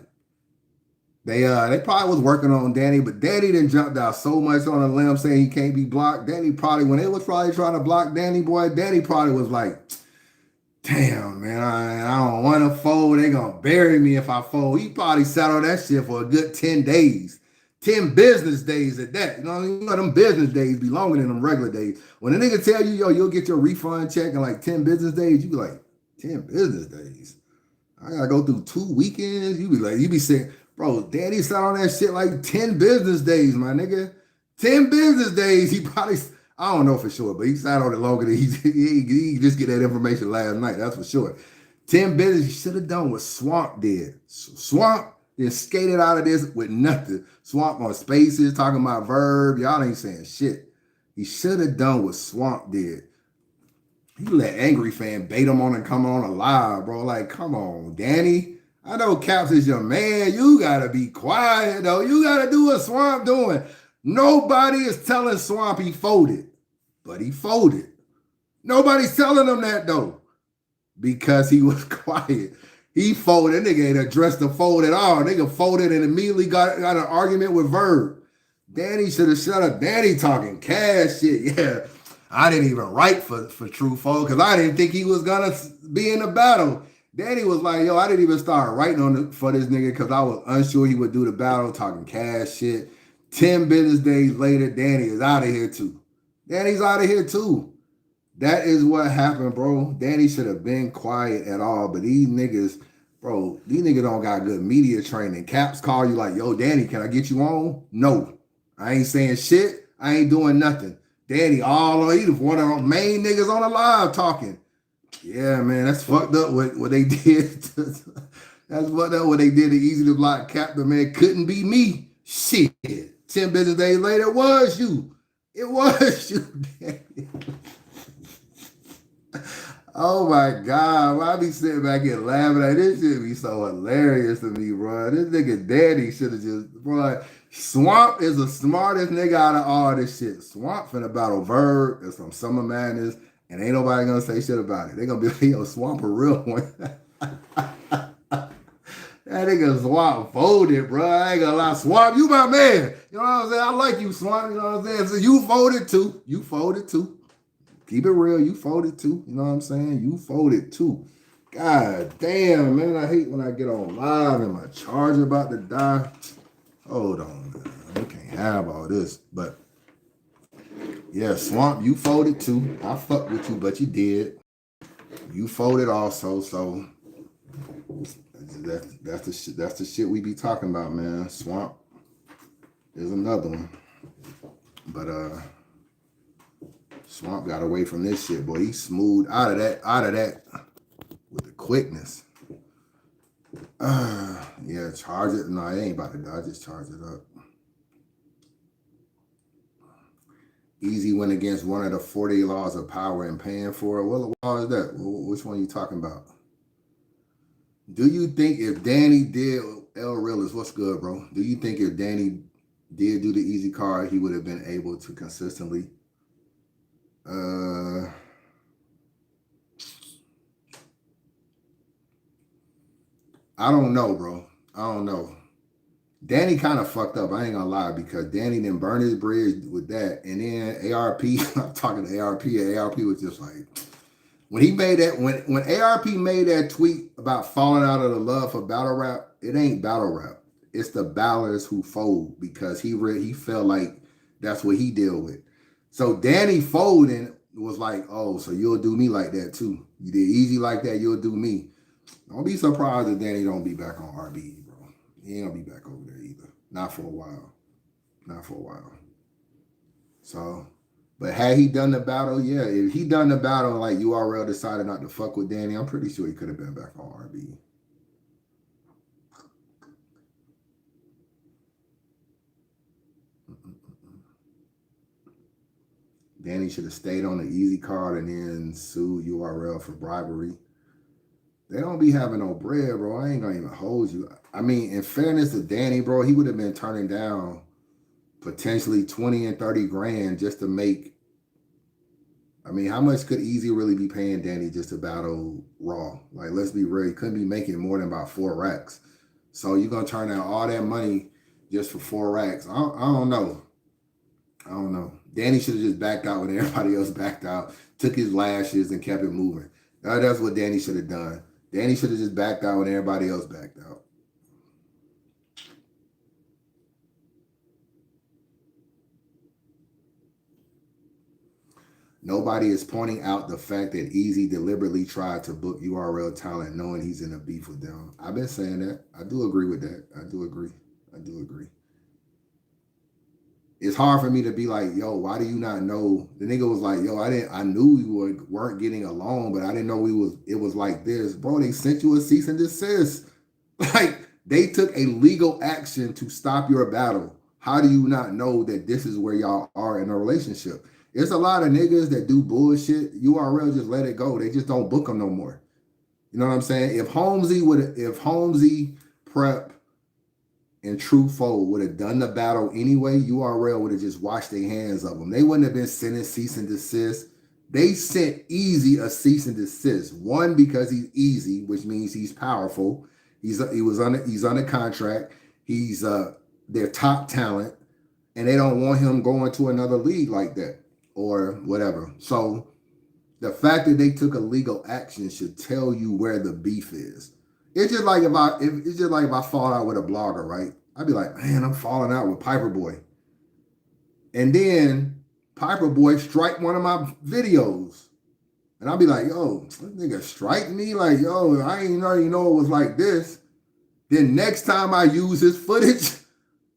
they probably was working on Danny, but Danny didn't jump out so much on a limb saying he can't be blocked. Danny probably, when they was probably trying to block Danny, boy, Danny probably was like, damn, man, I don't want to fold. They gonna bury me if I fold. He probably sat on that shit for a good 10 days. 10 business days at that. You know what I mean? You know, them business days be longer than them regular days. When a nigga tell you, yo, you'll get your refund check in like 10 business days, you be like, 10 business days? I gotta go through 2 weekends? You be saying, bro, Danny sat on that shit like 10 business days, my nigga. 10 business days. He probably, I don't know for sure, but he sat on it longer than he just get that information last night. That's for sure. 10 business, he should have done what Swamp did. Swamp then skated out of this with nothing. Swamp on Spaces, talking about Verb. Y'all ain't saying shit. He should have done what Swamp did. He let Angry Fan bait him on and come on alive, bro. Like, come on, Danny. I know Caps is your man. You gotta be quiet, though. You gotta do what Swamp doing. Nobody is telling Swamp he folded, but he folded. Nobody's telling him that, though, because he was quiet. He folded. Nigga ain't addressed the fold at all. Nigga folded and immediately got an argument with Verb. Danny should have shut up. Danny talking cash shit. Yeah, I didn't even write for True Foe because I didn't think he was gonna be in the battle. Danny was like, yo, I didn't even start writing for this nigga because I was unsure he would do the battle, talking cash shit. 10 business days later, Danny is out of here too. Danny's out of here too. That is what happened, bro. Danny should have been quiet at all, but these niggas, bro, these niggas don't got good media training. Caps call you like, yo, Danny, can I get you on? No. I ain't saying shit. I ain't doing nothing. Danny, all on, he was one of the main niggas on the live talking. Yeah, man, that's fucked up what they did. That's fucked up what they did to Easy to Block Captain, man. Couldn't be me. Shit. 10 business days later, it was you. It was you, Danny. Oh my God. Why I be sitting back and laughing at this shit be so hilarious to me, bro. This nigga Danny should have just, bro. Swamp is the smartest nigga out of all this shit. Swamp finna battle Verb. It's from Summer Madness, and ain't nobody gonna say shit about it. They gonna be like, yo, Swamp a real one. That nigga Swamp voted, bro. I ain't gonna lie. Swamp, you my man. You know what I'm saying? I like you, Swamp. You know what I'm saying? So you voted too. You voted too. Keep it real. You folded too. You know what I'm saying? You folded too. God damn, man. I hate when I get on live and my charger about to die. Hold on, man. We can't have all this. But yeah, Swamp, you folded too. I fucked with you, but you did. You folded also, so that's the shit we be talking about, man. Swamp is another one. But Swamp got away from this shit, boy. He smooth out of that with the quickness. Yeah, charge it. No, it ain't about to die. I just charge it up. Easy went against one of the 40 laws of power and paying for it. What law is that? Which one are you talking about? Do you think if Danny did, L Realist, what's good, bro? Do you think if Danny did do the easy card, he would have been able to consistently? I don't know, bro. I don't know. Danny kind of fucked up. I ain't gonna lie, because Danny didn't burn his bridge with that, and then ARP. I'm talking to ARP. And ARP was just like, when he made that, when ARP made that tweet about falling out of the love for battle rap, it ain't battle rap. It's the battlers who fold, because he felt like that's what he deal with. So Danny folding was like, oh, so you'll do me like that too. You did easy like that, you'll do me. Don't be surprised if Danny don't be back on RBE, bro. He ain't gonna be back over there either. Not for a while. Not for a while. So, but had he done the battle, yeah, if he done the battle like URL decided not to fuck with Danny, I'm pretty sure he could have been back on RBE. Danny should have stayed on the easy card and then sued URL for bribery. They don't be having no bread, bro. I ain't gonna even hold you. I mean, in fairness to Danny, bro, he would have been turning down potentially 20 and 30 grand just to make. I mean, how much could Easy really be paying Danny just to battle Raw? Like, let's be real, he couldn't be making more than about 4 racks. So you're gonna turn down all that money just for 4 racks? I don't know. I don't know. Danny should have just backed out when everybody else backed out, took his lashes and kept it moving. That's what Danny should have done. Danny should have just backed out when everybody else backed out. Nobody is pointing out the fact that Easy deliberately tried to book URL talent knowing he's in a beef with them. I've been saying that. I do agree with that. I do agree. It's hard for me to be like, yo, why do you not know? The nigga was like, yo, I knew we weren't getting along, but I didn't know it was like this. Bro, they sent you a cease and desist. Like, they took a legal action to stop your battle. How do you not know that this is where y'all are in a relationship? There's a lot of niggas that do bullshit. URL just let it go. They just don't book them no more. You know what I'm saying? If Holmesy, Prep, and True Foe would have done the battle anyway, URL would have just washed their hands of them. They wouldn't have been sending cease and desist. They sent Easy a cease and desist. One, because he's Easy, which means he's powerful. He's under contract. He's their top talent, and they don't want him going to another league like that or whatever. So the fact that they took a legal action should tell you where the beef is. It's just like if I fall out with a blogger, right? I'd be like, man, I'm falling out with Piper Boy. And then Piper Boy strike one of my videos. And I'll be like, yo, this nigga strike me? Like, yo, I ain't already know it was like this. Then next time I use his footage,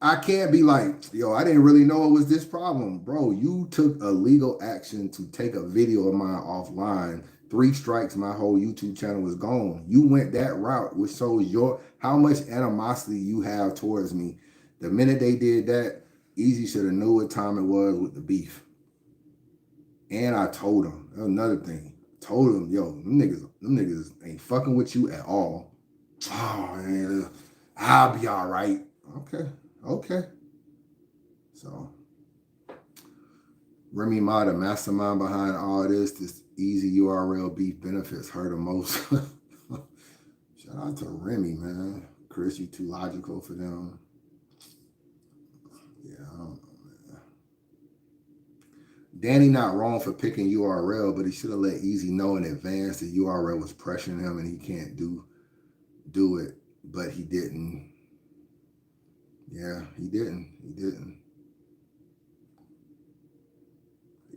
I can't be like, yo, I didn't really know it was this problem. Bro, you took a legal action to take a video of mine offline. 3 strikes, my whole YouTube channel was gone. You went that route, which shows how much animosity you have towards me. The minute they did that, Easy should have knew what time it was with the beef. And I told him, another thing. Told him, yo, them niggas ain't fucking with you at all. Oh man, I'll be all right. Okay. So Remy Ma, the mastermind behind all this easy URL beef benefits her the most. Shout out to Remy, man. Chris, you too logical for them. Yeah, I don't know, man. Danny not wrong for picking URL, but he should have let Easy know in advance that URL was pressuring him and he can't do it. But he didn't. Yeah, he didn't.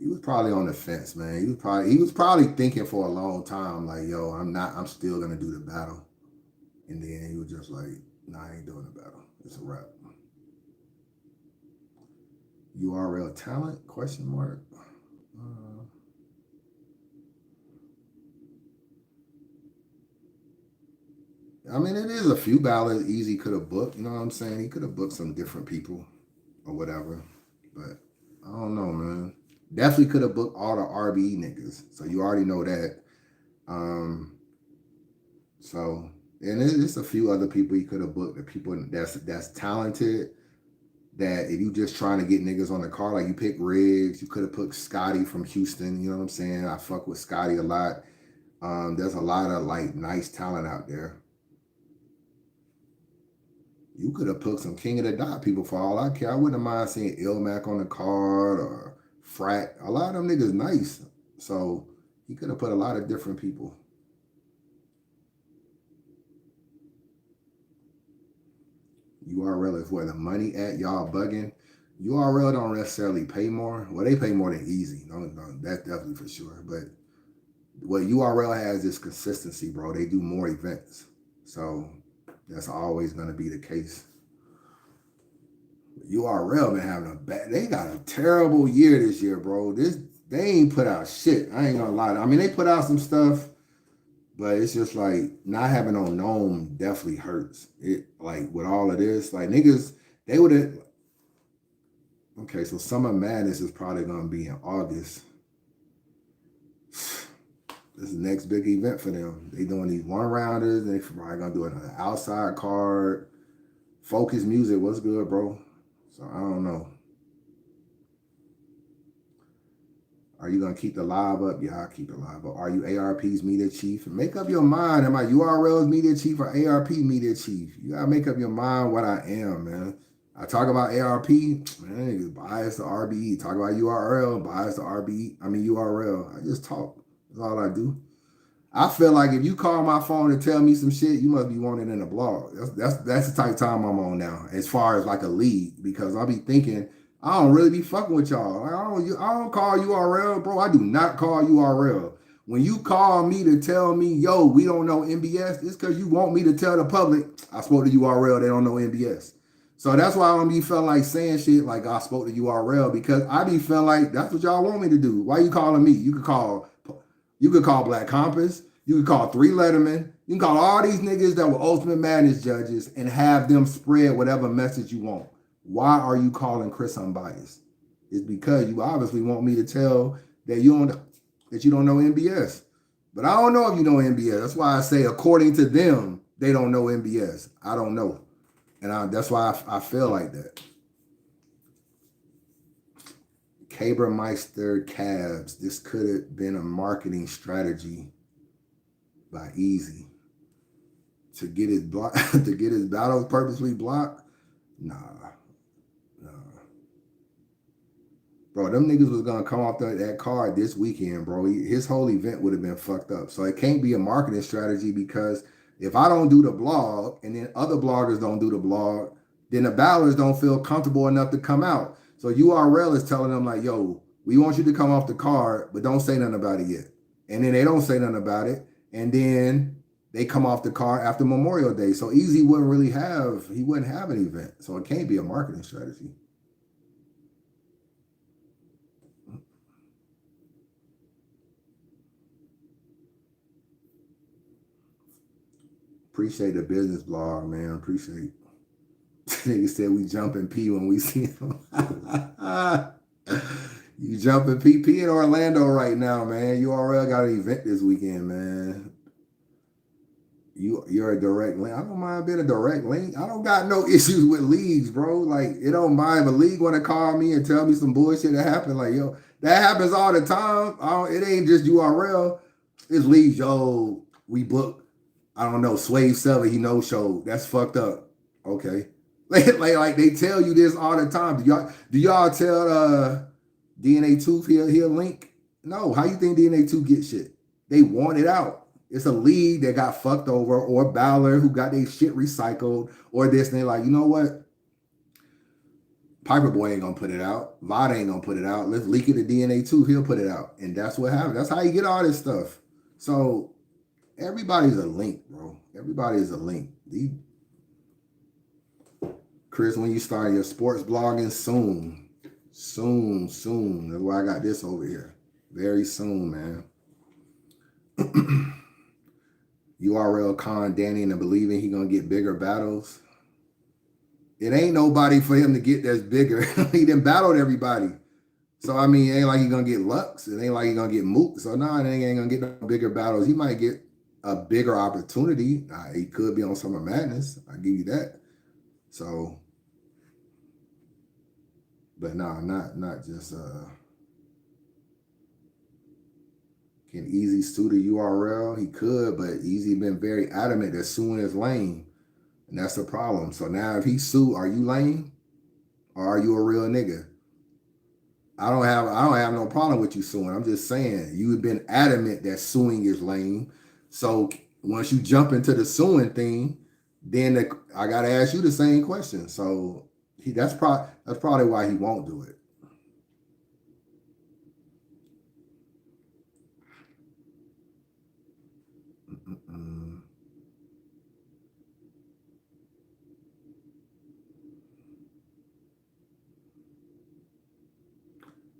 He was probably on the fence, man. He was probably thinking for a long time, like, yo, I'm still gonna do the battle. And then he was just like, nah, I ain't doing the battle. It's a wrap. URL talent? Question mark. I mean, it is a few battles Easy could have booked. You know what I'm saying? He could have booked some different people or whatever. But I don't know, man. Definitely could have booked all the RBE niggas. So you already know that. So, and there's a few other people you could have booked. The people that's talented. That if you just trying to get niggas on the car, like you pick Riggs, you could have put Scotty from Houston. You know what I'm saying? I fuck with Scotty a lot. There's a lot of like nice talent out there. You could have put some King of the Dot people for all I care. I wouldn't mind seeing Ilmac on the card or Frat. A lot of them niggas nice. So he could have put a lot of different people. URL is where the money at. Y'all bugging. URL don't necessarily pay more. Well, they pay more than Easy. No, that's definitely for sure. But what URL has is consistency, bro. They do more events. So that's always going to be the case. URL been having they got a terrible year this year, bro. They ain't put out shit. I ain't gonna lie. I mean, they put out some stuff, but it's just like not having no gnome definitely hurts. It like with all of this, like niggas, they would have. Okay, so Summer Madness is probably gonna be in August. This is the next big event for them. They doing these 1-rounders. They probably gonna do another outside card. Focus Music, what's good, bro? So I don't know. Are you gonna keep the live up? Yeah, I'll keep it live up. Are you ARP's media chief? Make up your mind. Am I URL's media chief or ARP media chief? You gotta make up your mind what I am, man. I talk about ARP, man, bias to RBE. Talk about URL, bias to RBE. I mean URL. I just talk. That's all I do. I feel like if you call my phone and tell me some shit, you must be wanting in a blog. That's the type of time I'm on now, as far as like a lead, because I'll be thinking I don't really be fucking with y'all. I don't call URL, bro. I do not call URL. When you call me to tell me, yo, we don't know NBS, it's because you want me to tell the public I spoke to URL, they don't know NBS. So that's why I don't be feeling like saying shit like I spoke to URL, because I be feeling like that's what y'all want me to do. Why you calling me? You could call Black Compass. You could call 3 Letterman. You can call all these niggas that were Ultimate Madness judges and have them spread whatever message you want. Why are you calling Chris Unbiased? It's because you obviously want me to tell that you don't know NBS. But I don't know if you know NBS. That's why I say, according to them, they don't know NBS. I don't know. And that's why I feel like that. Cabermeister Cabs. This could have been a marketing strategy by Easy to get his battles purposely blocked. Nah. Bro, them niggas was gonna come off that card this weekend, bro. His whole event would have been fucked up. So it can't be a marketing strategy, because if I don't do the blog and then other bloggers don't do the blog, then the battlers don't feel comfortable enough to come out. So URL is telling them like, yo, we want you to come off the card, but don't say nothing about it yet. And then they don't say nothing about it. And then they come off the card after Memorial Day. So Easy wouldn't have an event. So it can't be a marketing strategy. Appreciate the business blog, man. Appreciate. Nigga said we jumping P when we see him. You jumping PP in Orlando right now, man. URL got an event this weekend, man. You're a direct link. I don't mind being a direct link. I don't got no issues with leagues, bro. Like, it don't mind if a league want to call me and tell me some bullshit that happened. Like, yo, that happens all the time. It ain't just URL. It's leagues, yo. We booked, I don't know, Swave 7, he no-showed. That's fucked up. Okay. Like they tell you this all the time. Do y'all tell DNA 2 he'll link? No. How you think DNA 2 get shit? They want it out. It's a league that got fucked over, or Ballard who got their shit recycled, or this, and they're like, you know what? Piper Boy ain't gonna put it out. Vada ain't gonna put it out. Let's leak it to DNA 2, he'll put it out. And that's what happened. That's how you get all this stuff. So everybody's a link, bro. Everybody is a link. Chris, when you start your sports blogging, soon. That's why I got this over here. Very soon, man. URL con Danny and believing he gonna get bigger battles. It ain't nobody for him to get that's bigger. He done battled everybody. So I mean, it ain't like he gonna get Lux. It ain't like he gonna get Mook. So nah, it ain't gonna get no bigger battles. He might get a bigger opportunity. He could be on Summer Madness. I give you that. So, but nah, not just can Easy sue the URL? He could, but Easy been very adamant that suing is lame. And that's the problem. So now if he sue, are you lame? Or are you a real nigga? I don't have no problem with you suing. I'm just saying you've been adamant that suing is lame. So once you jump into the suing thing, then I gotta ask you the same question. So that's probably why he won't do it.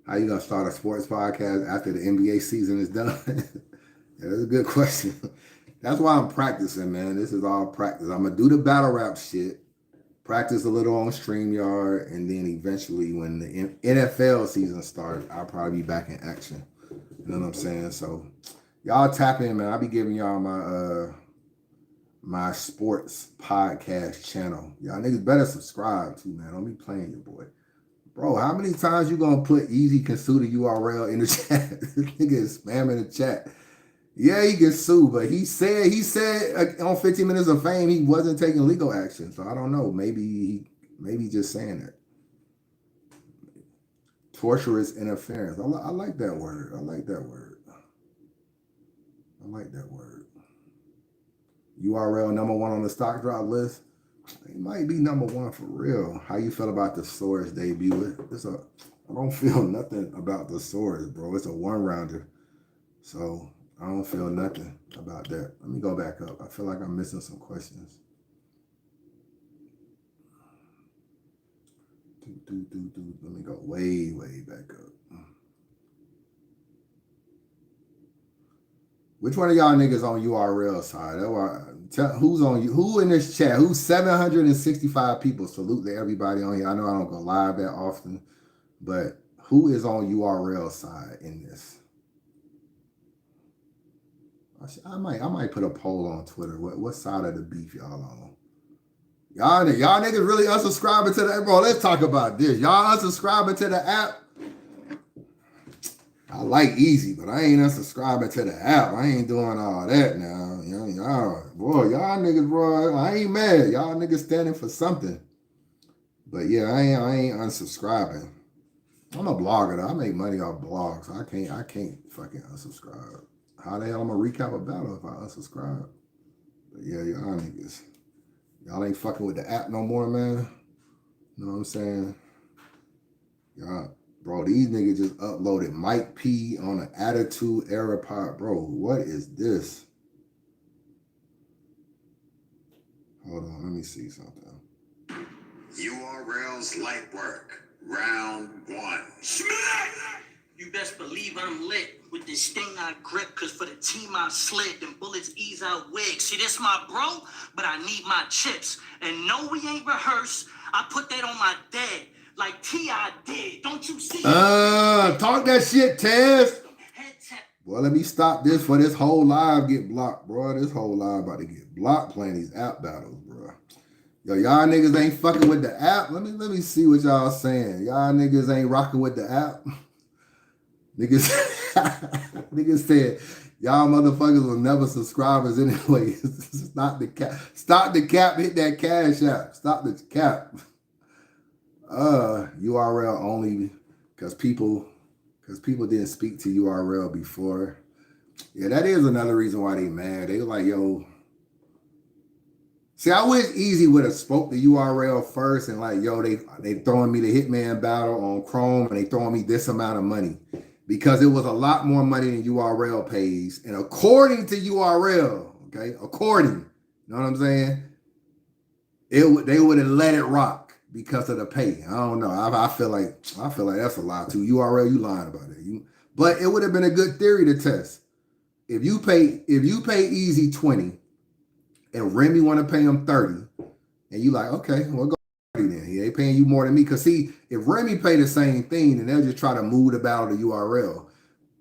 How you gonna start a sports podcast after the NBA season is done? Yeah, that's a good question. That's why I'm practicing, man. This is all practice. I'm gonna do the battle rap shit, practice a little on StreamYard, and then eventually when the NFL season starts, I'll probably be back in action. You know what I'm saying? So y'all tap in, man. I'll be giving y'all my sports podcast channel. Y'all niggas better subscribe too, man. Don't be playing your boy. Bro, how many times you gonna put Easy can sue the URL in the chat? This nigga is spamming the chat. Yeah, he can sue, but he said on 15 Minutes of Fame he wasn't taking legal action. So I don't know. Maybe just saying that. Torturous interference. I like that word. I like that word. URL #1 on the stock drop list. It might be #1 for real. How you feel about the Source debut? I don't feel nothing about the Source, bro. It's a 1-rounder. So I don't feel nothing about that. Let me go back up. I feel like I'm missing some questions. Let me go way back up. Which one of y'all niggas on URL side? Who's on you? Who in this chat? Who's 765 people? Salute to everybody on here. I know I don't go live that often, but who is on URL side in this? I might put a poll on Twitter. What side of the beef y'all on? Y'all niggas really unsubscribing to the, bro, let's talk about this. Y'all unsubscribing to the app? I like Easy, but I ain't unsubscribing to the app. I ain't doing all that now. Y'all niggas, bro, I ain't mad. Y'all niggas standing for something. But yeah, I ain't unsubscribing. I'm a blogger though. I make money off blogs. I can't fucking unsubscribe. How the hell I'm gonna recap a battle if I unsubscribe? But yeah, y'all niggas. Y'all ain't fucking with the app no more, man. You know what I'm saying? Bro, these niggas just uploaded Mike P on an Attitude Era Pod. Bro, what is this? Hold on, let me see something. URL's light work. Round 1. Smack! You best believe I'm lit with this thing I grip, cause for the team I slid, them bullets ease out wigs. See, this my bro, but I need my chips. And no, we ain't rehearsed. I put that on my dad, like T.I. did. Don't you see? Talk that shit, Tez. Well, let me stop this for this whole live get blocked, bro. This whole live about to get blocked playing these app battles, bro. Yo, y'all niggas ain't fucking with the app. Let me see what y'all saying. Y'all niggas ain't rocking with the app. Niggas, niggas said y'all motherfuckers will never subscribers anyway. Stop the cap. Stop the cap. Hit that cash app. Stop the cap. URL only because people didn't speak to URL before. Yeah, that is another reason why they mad. They like, yo. See, I wish Easy would have spoke the URL first and like, yo, they throwing me the Hitman battle on Chrome and they throwing me this amount of money. Because it was a lot more money than URL pays. And according to URL, okay, according, you know what I'm saying? They would have let it rock because of the pay. I don't know. I feel like that's a lie too. URL, you lying about it. But it would have been a good theory to test. If you pay Easy 20 and Remy want to pay him 30, and you like, okay, well go 30 then. He ain't paying you more than me. Cause see, if Remy pay the same thing, then they'll just try to move the battle to URL.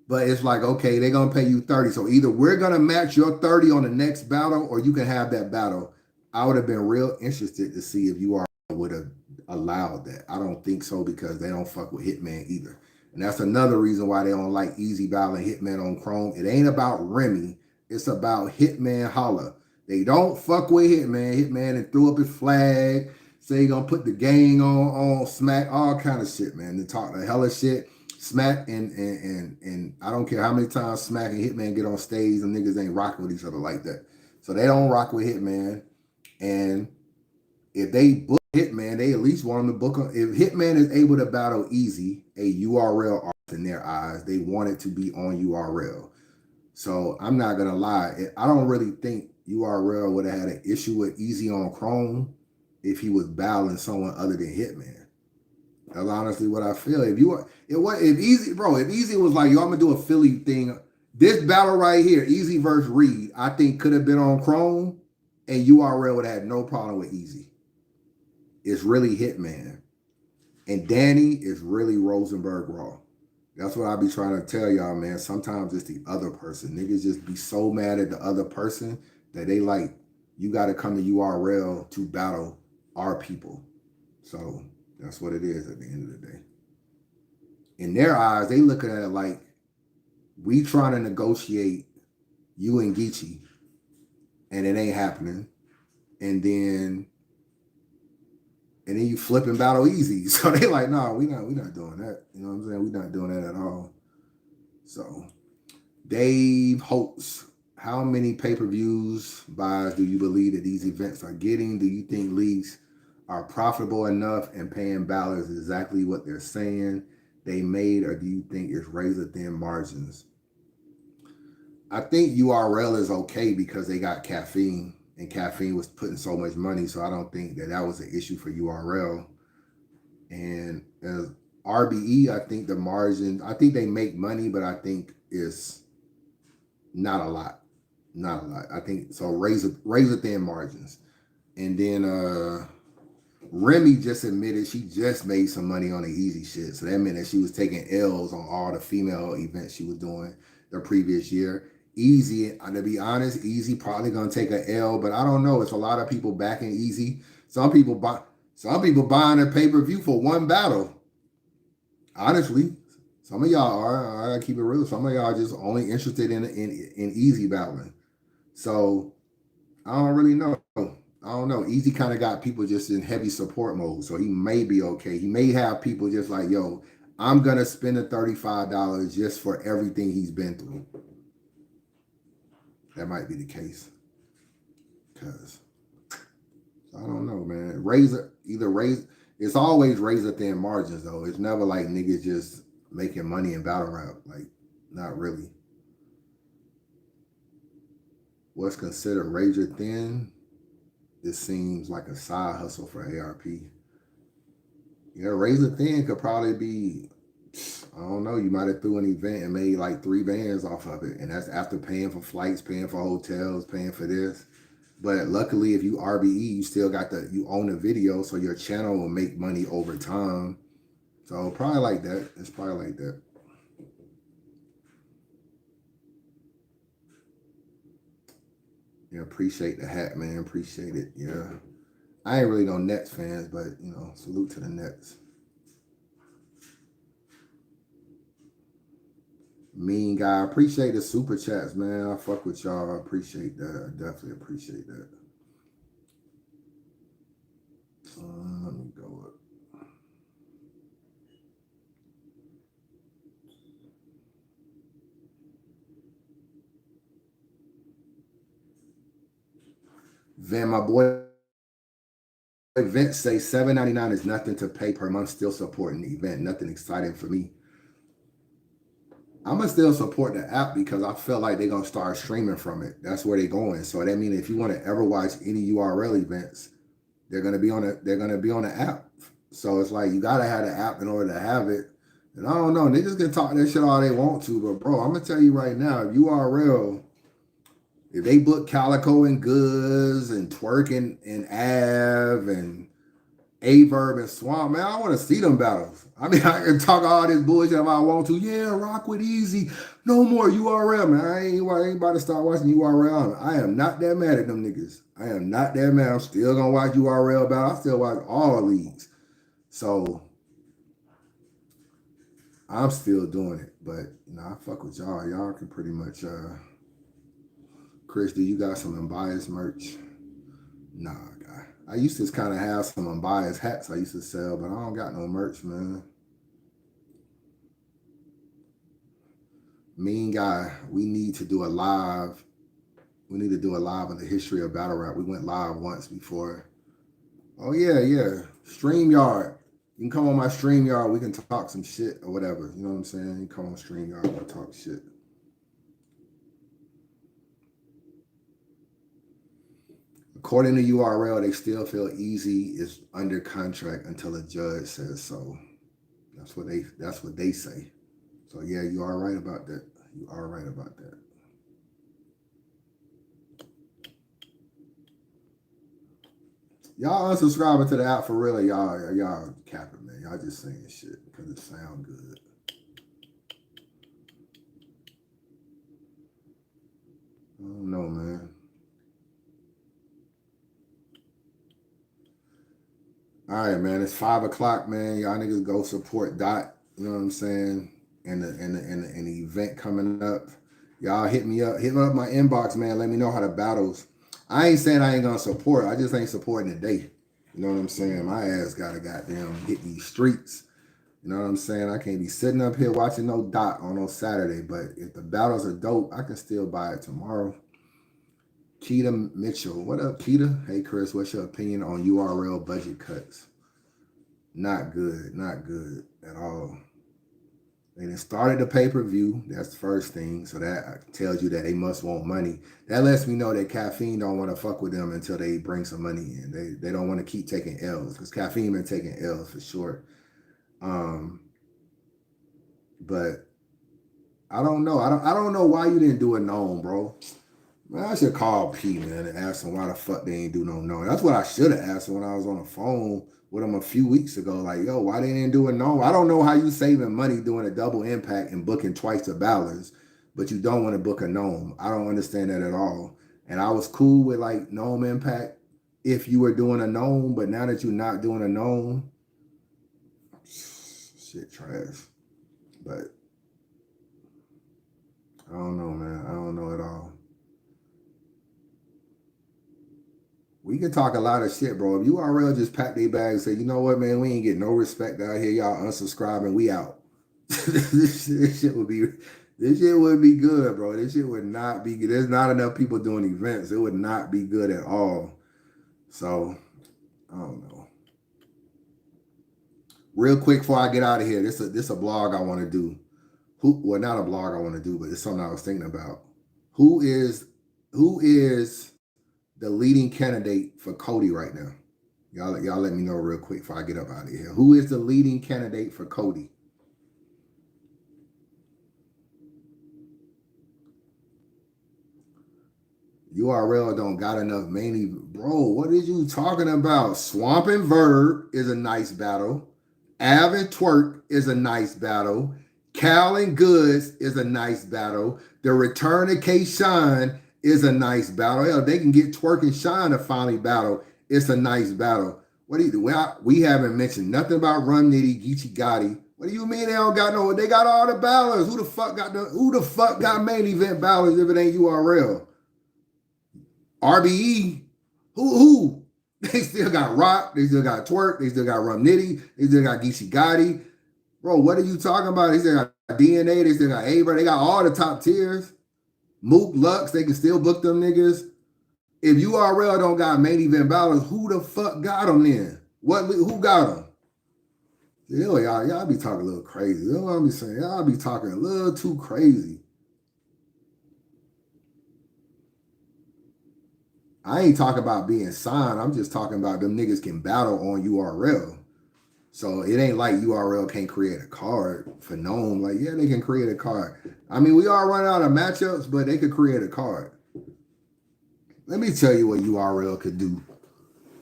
But it's like, okay, they're gonna pay you 30. So either we're gonna match your 30 on the next battle, or you can have that battle. I would have been real interested to see if URL would have allowed that. I don't think so because they don't fuck with Hitman either. And that's another reason why they don't like Easy battling Hitman on Chrome. It ain't about Remy. It's about Hitman Holla. They don't fuck with Hitman. Hitman and threw up his flag. Say he gonna put the gang on Smack, all kind of shit, man. They talk the hella shit. Smack and I don't care how many times Smack and Hitman get on stage, and niggas ain't rocking with each other like that. So they don't rock with Hitman. And if they book Hitman, they at least want him to book him. If Hitman is able to battle Easy, a URL artist in their eyes, they want it to be on URL. So I'm not gonna lie, I don't really think URL would have had an issue with Easy on Chrome if he was battling someone other than Hitman. That's honestly what I feel. If Easy was like, yo, I'm gonna do a Philly thing. This battle right here, Easy versus Reed, I think could have been on Chrome, and URL would have had no problem with Easy. It's really Hitman, and Danny is really Rosenberg Raw. That's what I be trying to tell y'all, man. Sometimes it's the other person. Niggas just be so mad at the other person that they like, you got to come to URL to battle our people. So that's what it is at the end of the day. In their eyes, they looking at it like, we trying to negotiate you and Geechee, and it ain't happening. And then you flip and battle Easy. So they like, nah, we not doing that. You know what I'm saying? We not doing that at all. So Dave Holtz, how many pay-per-views buys do you believe that these events are getting? Do you think leagues are profitable enough and paying ballots exactly what they're saying they made, or do you think it's razor thin margins? I think URL is okay because they got caffeine, and caffeine was putting so much money, so I don't think that was an issue for URL. And as RBE, I think the margin, I think they make money, but I think it's not a lot. Not a lot. I think so. Razor thin margins. And then Remy just admitted she just made some money on the Easy shit. So that meant that she was taking L's on all the female events she was doing the previous year. Easy, to be honest, Easy probably gonna take an L, but I don't know. It's a lot of people backing Easy. Some people buying a pay-per-view for one battle. Honestly, some of y'all are. I gotta keep it real. Some of y'all just only interested in Easy battling. So I don't really know. I don't know. Easy kind of got people just in heavy support mode, so he may be okay. He may have people just like, yo, I'm gonna spend the $35 just for everything he's been through. That might be the case. Because I don't know, man. It's always razor thin margins though. It's never like niggas just making money in battle rap. Like, not really. What's considered razor thin? This seems like a side hustle for ARP. Yeah, razor thin could probably be, I don't know, you might have threw an event and made like 3 bands off of it. And that's after paying for flights, paying for hotels, paying for this. But luckily, if you RBE, you still got you own the video, so your channel will make money over time. So probably like that. It's probably like that. Yeah, appreciate the hat, man. Appreciate it. Yeah. I ain't really no Nets fans, but, you know, salute to the Nets. Mean guy. Appreciate the super chats, man. I fuck with y'all. I appreciate that. I definitely appreciate that. Let me go up. Van, my boy Event say $7.99 is nothing to pay per month. Still supporting the event. Nothing exciting for me. I'm gonna still support the app because I feel like they're gonna start streaming from it. That's where they're going. So that means if you want to ever watch any URL events, they're gonna be on it. They're gonna be on the app. So it's like you gotta have the app in order to have it. And I don't know. Niggas can talk that shit all they want to, but bro, I'm gonna tell you right now, if URL, if they book Calico and Goods and Twerk and Av and Averb and Swamp, man, I want to see them battles. I mean, I can talk all this bullshit if I want to. Yeah, rock with Easy. No more URL, man. I ain't about to start watching URL. I am not that mad at them niggas. I am not that mad. I'm still going to watch URL battle. I still watch all leagues. So, I'm still doing it. But, you know, I fuck with y'all. Y'all can pretty much, Chris, do you got some Unbias merch? Nah, guy. I used to kind of have some Unbiased hats I used to sell, but I don't got no merch, man. Mean guy, we need to do a live. We need to do a live on the history of battle rap. We went live once before. Oh yeah, yeah. StreamYard. You can come on my StreamYard. We can talk some shit or whatever. You know what I'm saying? You come on StreamYard. We'll talk shit. According to URL, they still feel Easy is under contract until a judge says so. That's what they say. So yeah, you are right about that. You are right about that. Y'all unsubscribing to the app for real, y'all capping, man. Y'all just saying shit because it sound good. I don't know, man. All right, man. It's 5 o'clock, man. Y'all niggas go support Dot. You know what I'm saying? And the event coming up. Y'all hit me up. Hit up my inbox, man. Let me know how the battles. I ain't saying I ain't gonna support. I just ain't supporting today. You know what I'm saying? My ass gotta goddamn hit these streets. You know what I'm saying? I can't be sitting up here watching no Dot on no Saturday. But if the battles are dope, I can still buy it tomorrow. Keita Mitchell. What up, Keita? Hey, Chris, what's your opinion on URL budget cuts? Not good. Not good at all. They done started the pay-per-view. That's the first thing. So that tells you that they must want money. That lets me know that Caffeine don't want to fuck with them until they bring some money in. They don't want to keep taking L's because Caffeine been taking L's for sure. But I don't know. I don't know why you didn't do a known, bro. Man, I should call P, man, and ask him why the fuck they ain't do no known. That's what I should have asked him when I was on the phone with him a few weeks ago. Like, yo, why they didn't do a known? I don't know how you saving money doing a double impact and booking twice the ballers, but you don't want to book a known. I don't understand that at all. And I was cool with like known impact if you were doing a known, but now that you're not doing a known, shit trash. But I don't know, man. I don't know at all. We can talk a lot of shit, bro. If URL just pack their bags and say, you know what, man, we ain't getting no respect out here. Y'all unsubscribing, we out. this shit would be good, bro. This shit would not be good. There's not enough people doing events. It would not be good at all. So, I don't know. Real quick before I get out of here, this a blog I want to do. Well, not a blog I want to do, but it's something I was thinking about. Who is the leading candidate for Cody right now? Y'all let me know real quick before I get up out of here. Who is the leading candidate for Cody? URL don't got enough mainly. Bro, what are you talking about? Swamp and Verb is a nice battle. Av and Twerk is a nice battle. Cal and Goods is a nice battle. The return of K-Shine is a nice battle. Hell, they can get Twerk and Shine to finally battle. It's a nice battle. What do you do? We haven't mentioned nothing about Run Nitty, Geechee Gotti. What do you mean they don't got no? They got all the ballers. Who the fuck got main event ballers if it ain't URL? RBE, who? They still got Rock, they still got Twerk, they still got Rum Nitty, they still got Geechee Gotti. Bro, what are you talking about? They still got DNA, they still got Abra, they got all the top tiers. Mook, Lux, they can still book them niggas. If URL don't got main event ballers, who the fuck got them then? Who got them? Y'all be talking a little crazy. You know what I'm saying? Y'all be talking a little too crazy. I ain't talking about being signed. I'm just talking about them niggas can battle on URL. So it ain't like URL can't create a card for Gnome. Like, yeah, they can create a card. I mean, we all run out of matchups, but they could create a card. Let me tell you what URL could do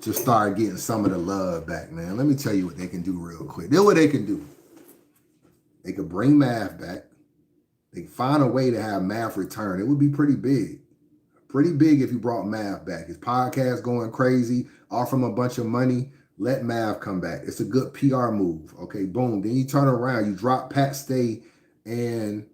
to start getting some of the love back, man. Let me tell you what they can do real quick. This is what they can do. They could bring Math back. They can find a way to have Math return. It would be pretty big. Pretty big if you brought Mav back. His podcast going crazy, offer him a bunch of money, let Mav come back. It's a good PR move. Okay, boom. Then you turn around, you drop Pat Stay and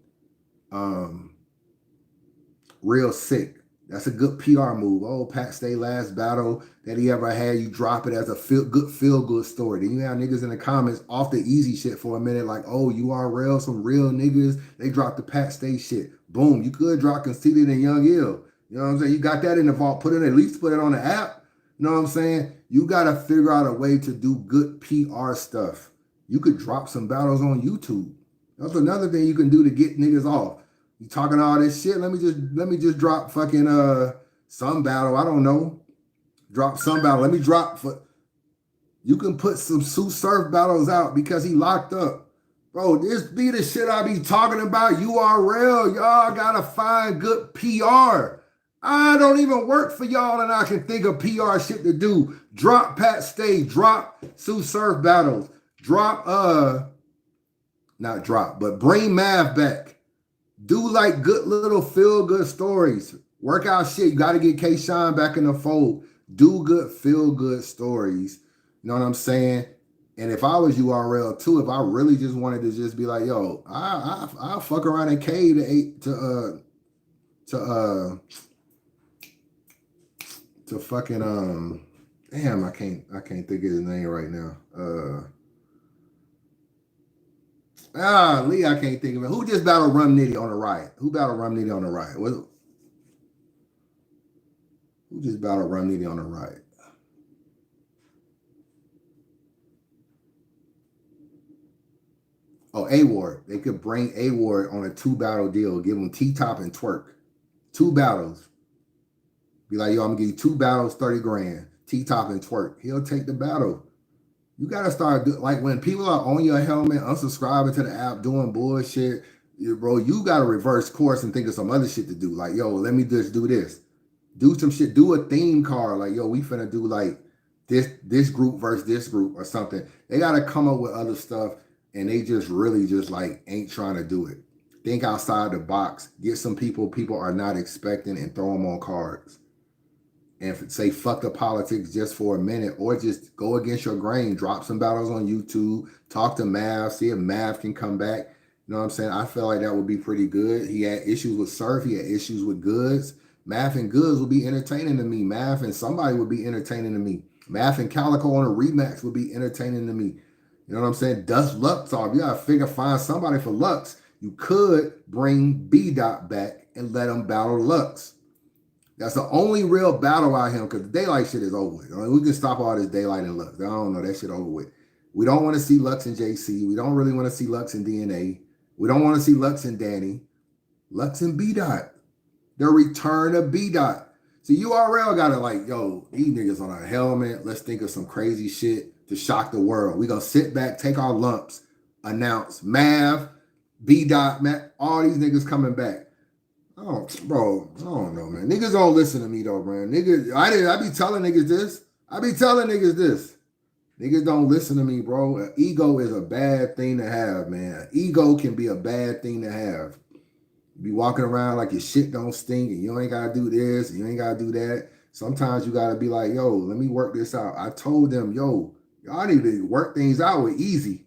Real Sick. That's a good PR move. Oh, Pat Stay last battle that he ever had, you drop it as a feel-good story. Then you have niggas in the comments off the easy shit for a minute, like, oh, URL, some real niggas, they dropped the Pat Stay shit. Boom, you could drop Conceited and Young Ill. You know what I'm saying? You got that in the vault. At least put it on the app. You know what I'm saying? You got to figure out a way to do good PR stuff. You could drop some battles on YouTube. That's another thing you can do to get niggas off. You talking all this shit? Let me just drop fucking some battle. I don't know. Drop some battle. Let me drop for. You can put some Sue Surf battles out because he locked up. Bro, this be the shit I be talking about. URL. Y'all gotta find good PR. I don't even work for y'all and I can think of PR shit to do. Drop Pat Stay, drop Sue Surf battles, not drop, but bring Mav back. Do like good little feel-good stories. Work out shit. You got to get K-Shine back in the fold. Do good feel-good stories. You know what I'm saying? And if I was URL too, if I really just wanted to just be like, yo, I'll fuck around and K to fucking damn, I can't think of his name right now. Lee, I can't think of it. Who just battled Rum Nitty on the riot? Who battled Rum Nitty on the riot? Who just battled Rum Nitty on the riot? Oh, A-Ward. They could bring A-Ward on a 2-battle deal. Give him T-Top and Twerk. 2 battles. Be like, yo, I'm gonna give you 2 battles, 30 grand. T-Top and Twerk. He'll take the battle. You gotta start like when people are on your helmet, unsubscribing to the app, doing bullshit, bro. You gotta reverse course and think of some other shit to do. Like, yo, let me just do this. Do some shit. Do a theme card. Like, yo, we finna do like this group versus this group or something. They gotta come up with other stuff, and they just really just like ain't trying to do it. Think outside the box. Get some people are not expecting and throw them on cards. And say fuck the politics just for a minute, or just go against your grain. Drop some battles on YouTube. Talk to Mav. See if Mav can come back. You know what I'm saying? I feel like that would be pretty good. He had issues with Surf. He had issues with Goods. Mav and Goods would be entertaining to me. Mav and somebody would be entertaining to me. Mav and Calico on a rematch would be entertaining to me. You know what I'm saying? Dust Lux off. You gotta find somebody for Lux. You could bring B-Dot back and let him battle Lux. That's the only real battle out here because the daylight shit is over with. I mean, we can stop all this daylight and Lux. I don't know, that shit over with. We don't want to see Lux and JC. We don't really want to see Lux and DNA. We don't want to see Lux and Danny. Lux and B Dot. The return of B Dot. See, URL got to like, yo, these niggas on a helmet. Let's think of some crazy shit to shock the world. We going to sit back, take our lumps, announce Mav, B Dot, Matt, all these niggas coming back. Oh, bro, I don't know, man. Niggas don't listen to me though, man. Niggas, I be telling niggas this. Niggas don't listen to me, bro. An ego is a bad thing to have, man. An ego can be a bad thing to have. You be walking around like your shit don't stink and you ain't gotta do this and you ain't gotta do that. Sometimes you gotta be like, yo, let me work this out. I told them, yo, y'all need to work things out with Easy.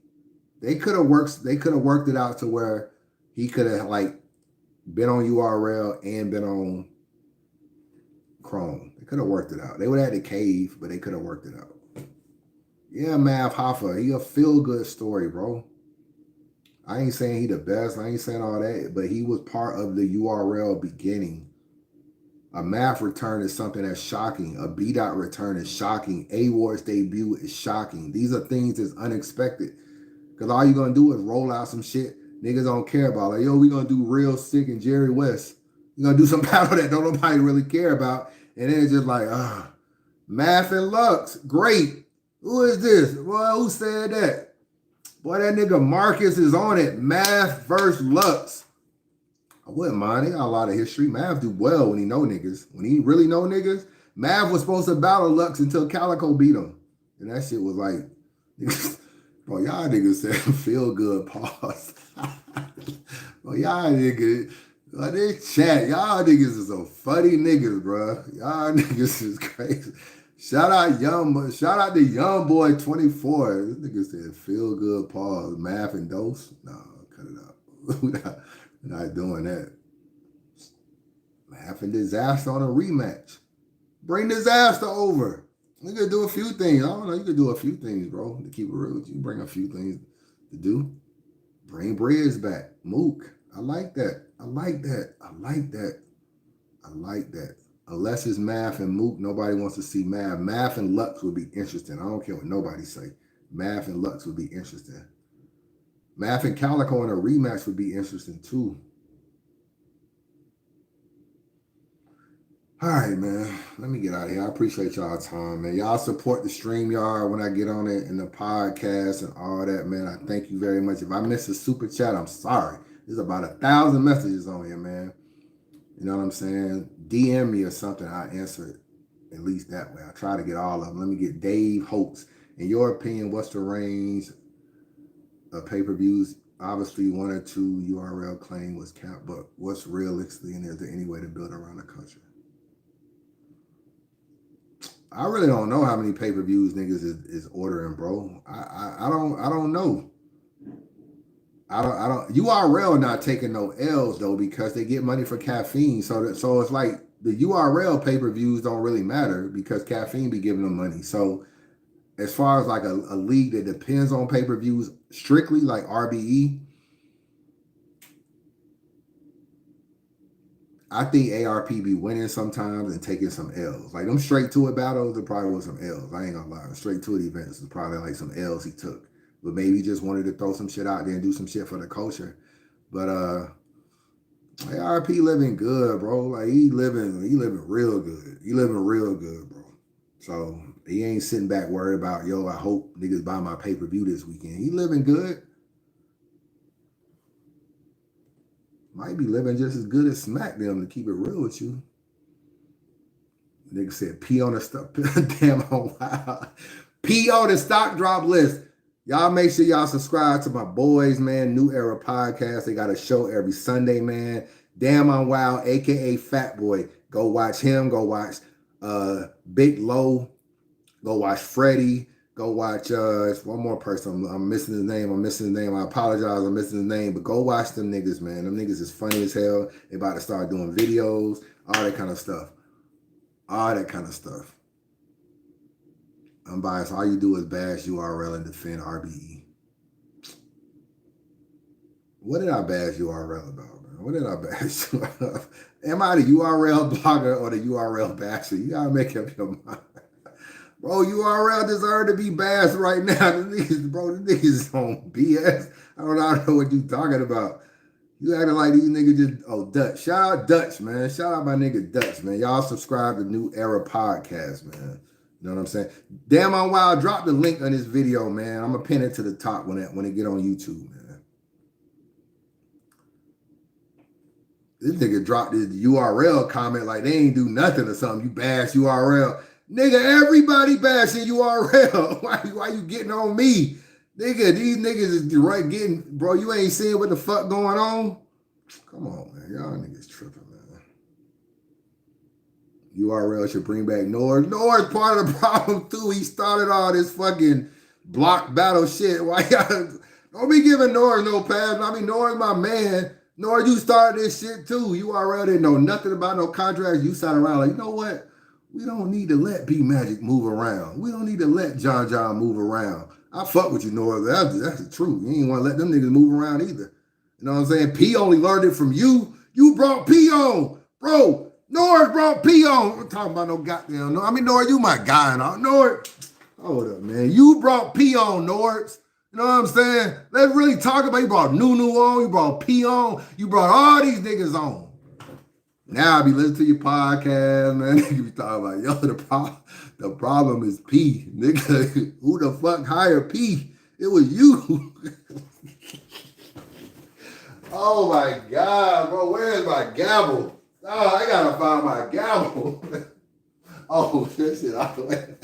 They could have worked it out to where he could have like been on URL and been on Chrome. They could have worked it out. They would have had to cave, but they could have worked it out. Yeah, Mav Hoffa, he a feel-good story, bro. I ain't saying he the best. I ain't saying all that, but he was part of the URL beginning. A Mav return is something that's shocking. A B-Dot return is shocking. A-Ward's debut is shocking. These are things that's unexpected. Because all you're going to do is roll out some shit niggas don't care about. Like, yo, we going to do Real Sick and Jerry West. You're going to do some battle that don't nobody really care about. And then it's just like, Math and Lux, great. Who is this? Well, who said that? Boy, that nigga Marcus is on it. Math versus Lux. I wouldn't mind. He got a lot of history. Mav do well when he know niggas. When he really know niggas, Mav was supposed to battle Lux until Calico beat him. And that shit was like, bro, y'all niggas said feel good, pause. Bro, y'all niggas, this chat, y'all niggas is some funny niggas, bro. Y'all niggas is crazy. Shout out to Young Boy 24. This nigga said feel good, pause. Math and dose. No, cut it out. We're not doing that. Math and disaster on a rematch. Bring disaster over. You could do a few things. I don't know. You could do a few things, bro. To keep it real with you, bring a few things to do. Bring Bridge back. Mook. I like that. Unless it's Math and Mook, nobody wants to see Math. Math and Lux would be interesting. I don't care what nobody say. Math and Lux would be interesting. Math and Calico in a rematch would be interesting too. All right, man. Let me get out of here. I appreciate y'all time, man. Y'all support the StreamYard when I get on it and the podcast and all that, man. I thank you very much. If I missed a super chat, I'm sorry. There's about 1,000 messages on here, man. You know what I'm saying? DM me or something. I'll answer it at least that way. I try to get all of them. Let me get Dave Holtz. In your opinion, what's the range of pay-per-views? Obviously, 1 or 2 URL claim was capped, but what's realistically, and is there any way to build around the country? I really don't know how many pay-per-views niggas is ordering, bro. I don't know. I don't URL not taking no L's though because they get money for caffeine. So it's like the URL pay-per-views don't really matter because caffeine be giving them money. So as far as like a league that depends on pay-per-views strictly like RBE, I think ARP be winning sometimes and taking some L's. Like them straight to it battles, there probably was some L's. I ain't gonna lie. Straight to it events is probably like some L's he took. But maybe he just wanted to throw some shit out there and do some shit for the culture. But ARP living good, bro. Like he living real good. He living real good, bro. So he ain't sitting back worried about, yo, I hope niggas buy my pay-per-view this weekend. He living good. Might be living just as good as SmackDown to keep it real with you. Nigga said P on the stock. Damn, oh wow. P on the stock drop list. Y'all make sure y'all subscribe to my boys, man. New Era Podcast. They got a show every Sunday, man. Damn, I'm wild, aka Fat Boy. Go watch him. Go watch Big Low. Go watch Freddie. Go watch it's one more person. I'm missing his name. I apologize. I'm missing his name. But go watch them niggas, man. Them niggas is funny as hell. They about to start doing videos. All that kind of stuff. Unbiased. All you do is bash URL and defend RBE. What did I bash URL about, man? What did I bash? Am I the URL blogger or the URL basher? You gotta make up your mind. Bro, URL deserve to be bashed right now. The niggas on BS. I don't know what you talking about. You acting like these niggas just, Dutch. Shout out Dutch, man. Shout out my nigga Dutch, man. Y'all subscribe to New Era Podcast, man. You know what I'm saying? Damn on Wild, drop the link on this video, man. I'm gonna pin it to the top when it get on YouTube, man. This nigga dropped his URL comment like they ain't do nothing or something. You bash URL. Nigga, everybody bashing URL. Why you getting on me? Nigga, these niggas is right getting, bro, you ain't seeing what the fuck going on? Come on, man. Y'all niggas tripping, man. URL should bring back Nord. Nord's part of the problem, too. He started all this fucking block battle shit. Why y'all don't be giving Nord no pass? I mean, Nord's my man. Nord, you started this shit, too. URL didn't know nothing about no contracts. You sat around like, you know what? We don't need to let B Magic move around. We don't need to let John move around. I fuck with you, Nora. That's the truth. You ain't want to let them niggas move around either. You know what I'm saying? P only learned it from you. You brought P on. Bro, Nora brought P on. I'm talking about no goddamn Nora. I mean, Nora, you my guy and all. Nora, hold up, man. You brought P on, Nords. You know what I'm saying? Let's really talk about, you brought Nunu on. You brought P on. You brought all these niggas on. Now I be listening to your podcast, man. You be talking about, the problem is P. Nigga, who the fuck hired P? It was you. Oh my God, bro. Where's my gavel? Oh, I gotta find my gavel. Oh, this shit out the way.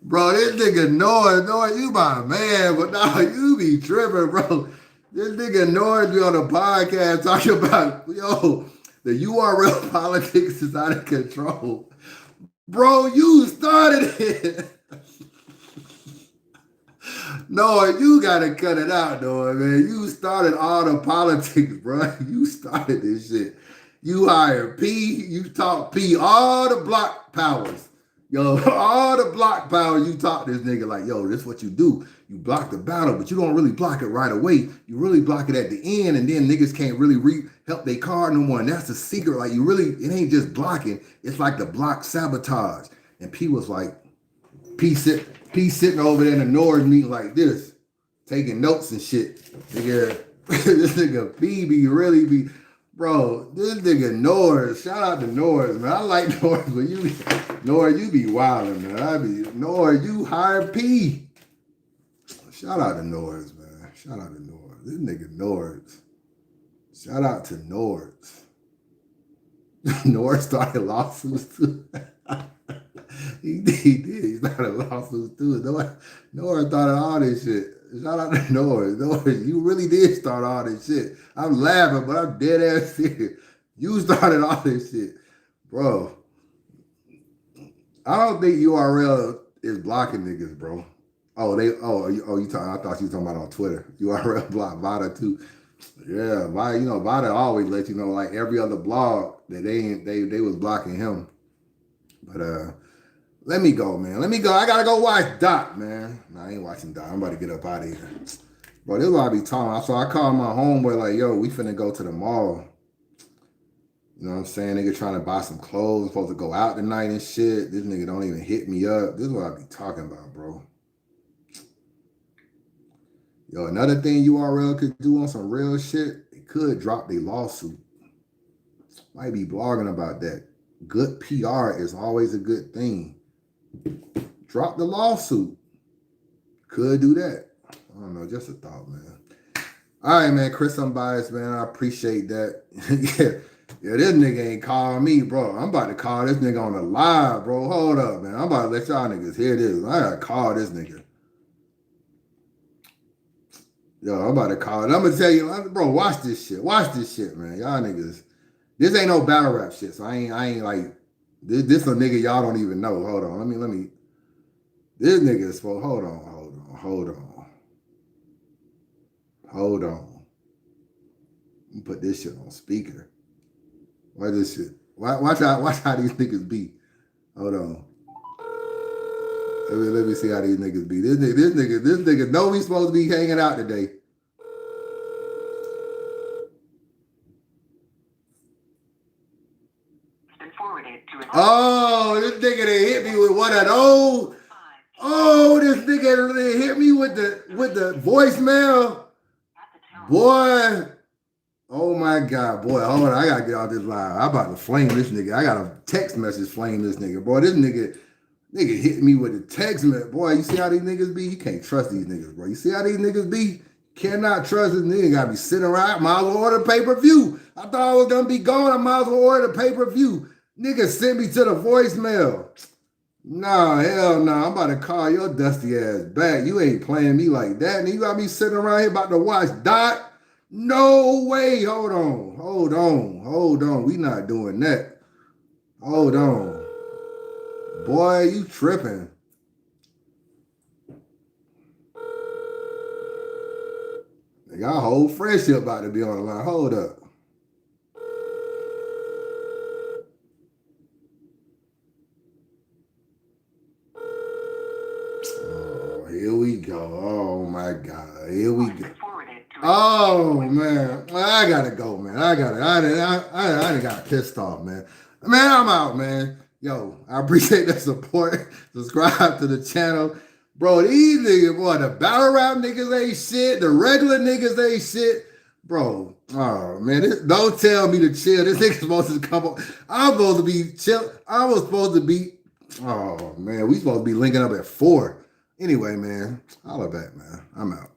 Bro, this nigga Noah, you my man, but nah, you be tripping, bro. This nigga Norris be on a podcast talking about, the URL politics is out of control. Bro, you started it. Noah, you gotta cut it out, Noah, man. You started all the politics, bro. You started this shit. You hired P, you taught P all the block powers. All the block powers, you taught this nigga like, this is what you do. You block the battle, but you don't really block it right away. You really block it at the end, and then niggas can't really help their card no more. And that's the secret. Like, it ain't just blocking. It's like the block sabotage. And P was like, P sitting over there in the North meeting like this, taking notes and shit. Nigga, this nigga P be, bro, this nigga Norris, shout out to Norris, man. I like Norris, but you be wilding, man. Norris, you hired P. Shout out to Norris, man. Shout out to Norris. This nigga Norris. Shout out to Norris. Norris started lawsuits too. He did. He started lawsuits too. Norris started all this shit. Shout out to Norris. Norris, you really did start all this shit. I'm laughing, but I'm dead ass serious. You started all this shit. Bro. I don't think URL is blocking niggas, bro. You talking? I thought you were talking about on Twitter. URL block Vada too. Yeah, Vada always let you know, like every other blog, that they was blocking him. But let me go, man. Let me go. I gotta go watch Doc, man. Nah, I ain't watching Doc. I'm about to get up out of here. Bro, this is what I be talking about. So I called my homeboy like, we finna go to the mall. You know what I'm saying? Nigga trying to buy some clothes. I'm supposed to go out tonight and shit. This nigga don't even hit me up. This is what I be talking about, bro. Another thing URL could do on some real shit, they could drop their lawsuit. Might be blogging about that. Good PR is always a good thing. Drop the lawsuit. Could do that. I don't know, just a thought, man. All right, man. Chris Unbias, man. I appreciate that. Yeah, this nigga ain't calling me, bro. I'm about to call this nigga on the live, bro. Hold up, man. I'm about to let y'all niggas hear this. I gotta call this nigga. I'm about to call it. I'm gonna tell you, bro, watch this shit. Watch this shit, man. Y'all niggas. This ain't no battle rap shit, so I ain't like, this a nigga y'all don't even know. Hold on. Let me. This nigga is supposed, hold on. Let me put this shit on speaker. Why this shit? Watch how these niggas be. Hold on. Let me see how these niggas be. This nigga know we supposed to be hanging out today. Oh, this nigga done hit me one of those. Oh, this nigga hit me with the voicemail. Boy. Oh my God, boy. Hold on. I gotta get out this line. I'm about to flame this nigga. I got a text message flame this nigga. Boy, this nigga hit me with a text message. Boy, you see how these niggas be? You can't trust these niggas, bro. You see how these niggas be? Cannot trust this nigga. Gotta be sitting around. Might as well order pay-per-view. I thought I was gonna be gone. I might as well order the pay-per-view. Nigga sent me to the voicemail. Nah, hell nah. I'm about to call your dusty ass back. You ain't playing me like that. And you got me sitting around here about to watch Dot. No way. Hold on. We not doing that. Hold on. Boy, you tripping. Y'all whole friendship about to be on the line. Hold up. Oh, here we go. Oh my God. Here we go. Oh man. I gotta go, man. I done got pissed off, man. Man, I'm out, man. Yo, I appreciate the support. Subscribe to the channel. Bro, these niggas, boy, the battle rap niggas ain't shit. The regular niggas ain't shit. Bro, oh, man, don't tell me to chill. This nigga's supposed to come up. I'm supposed to be chill. I was supposed to be, oh, man, we supposed to be linking up at 4. Anyway, man, holla back, man. I'm out.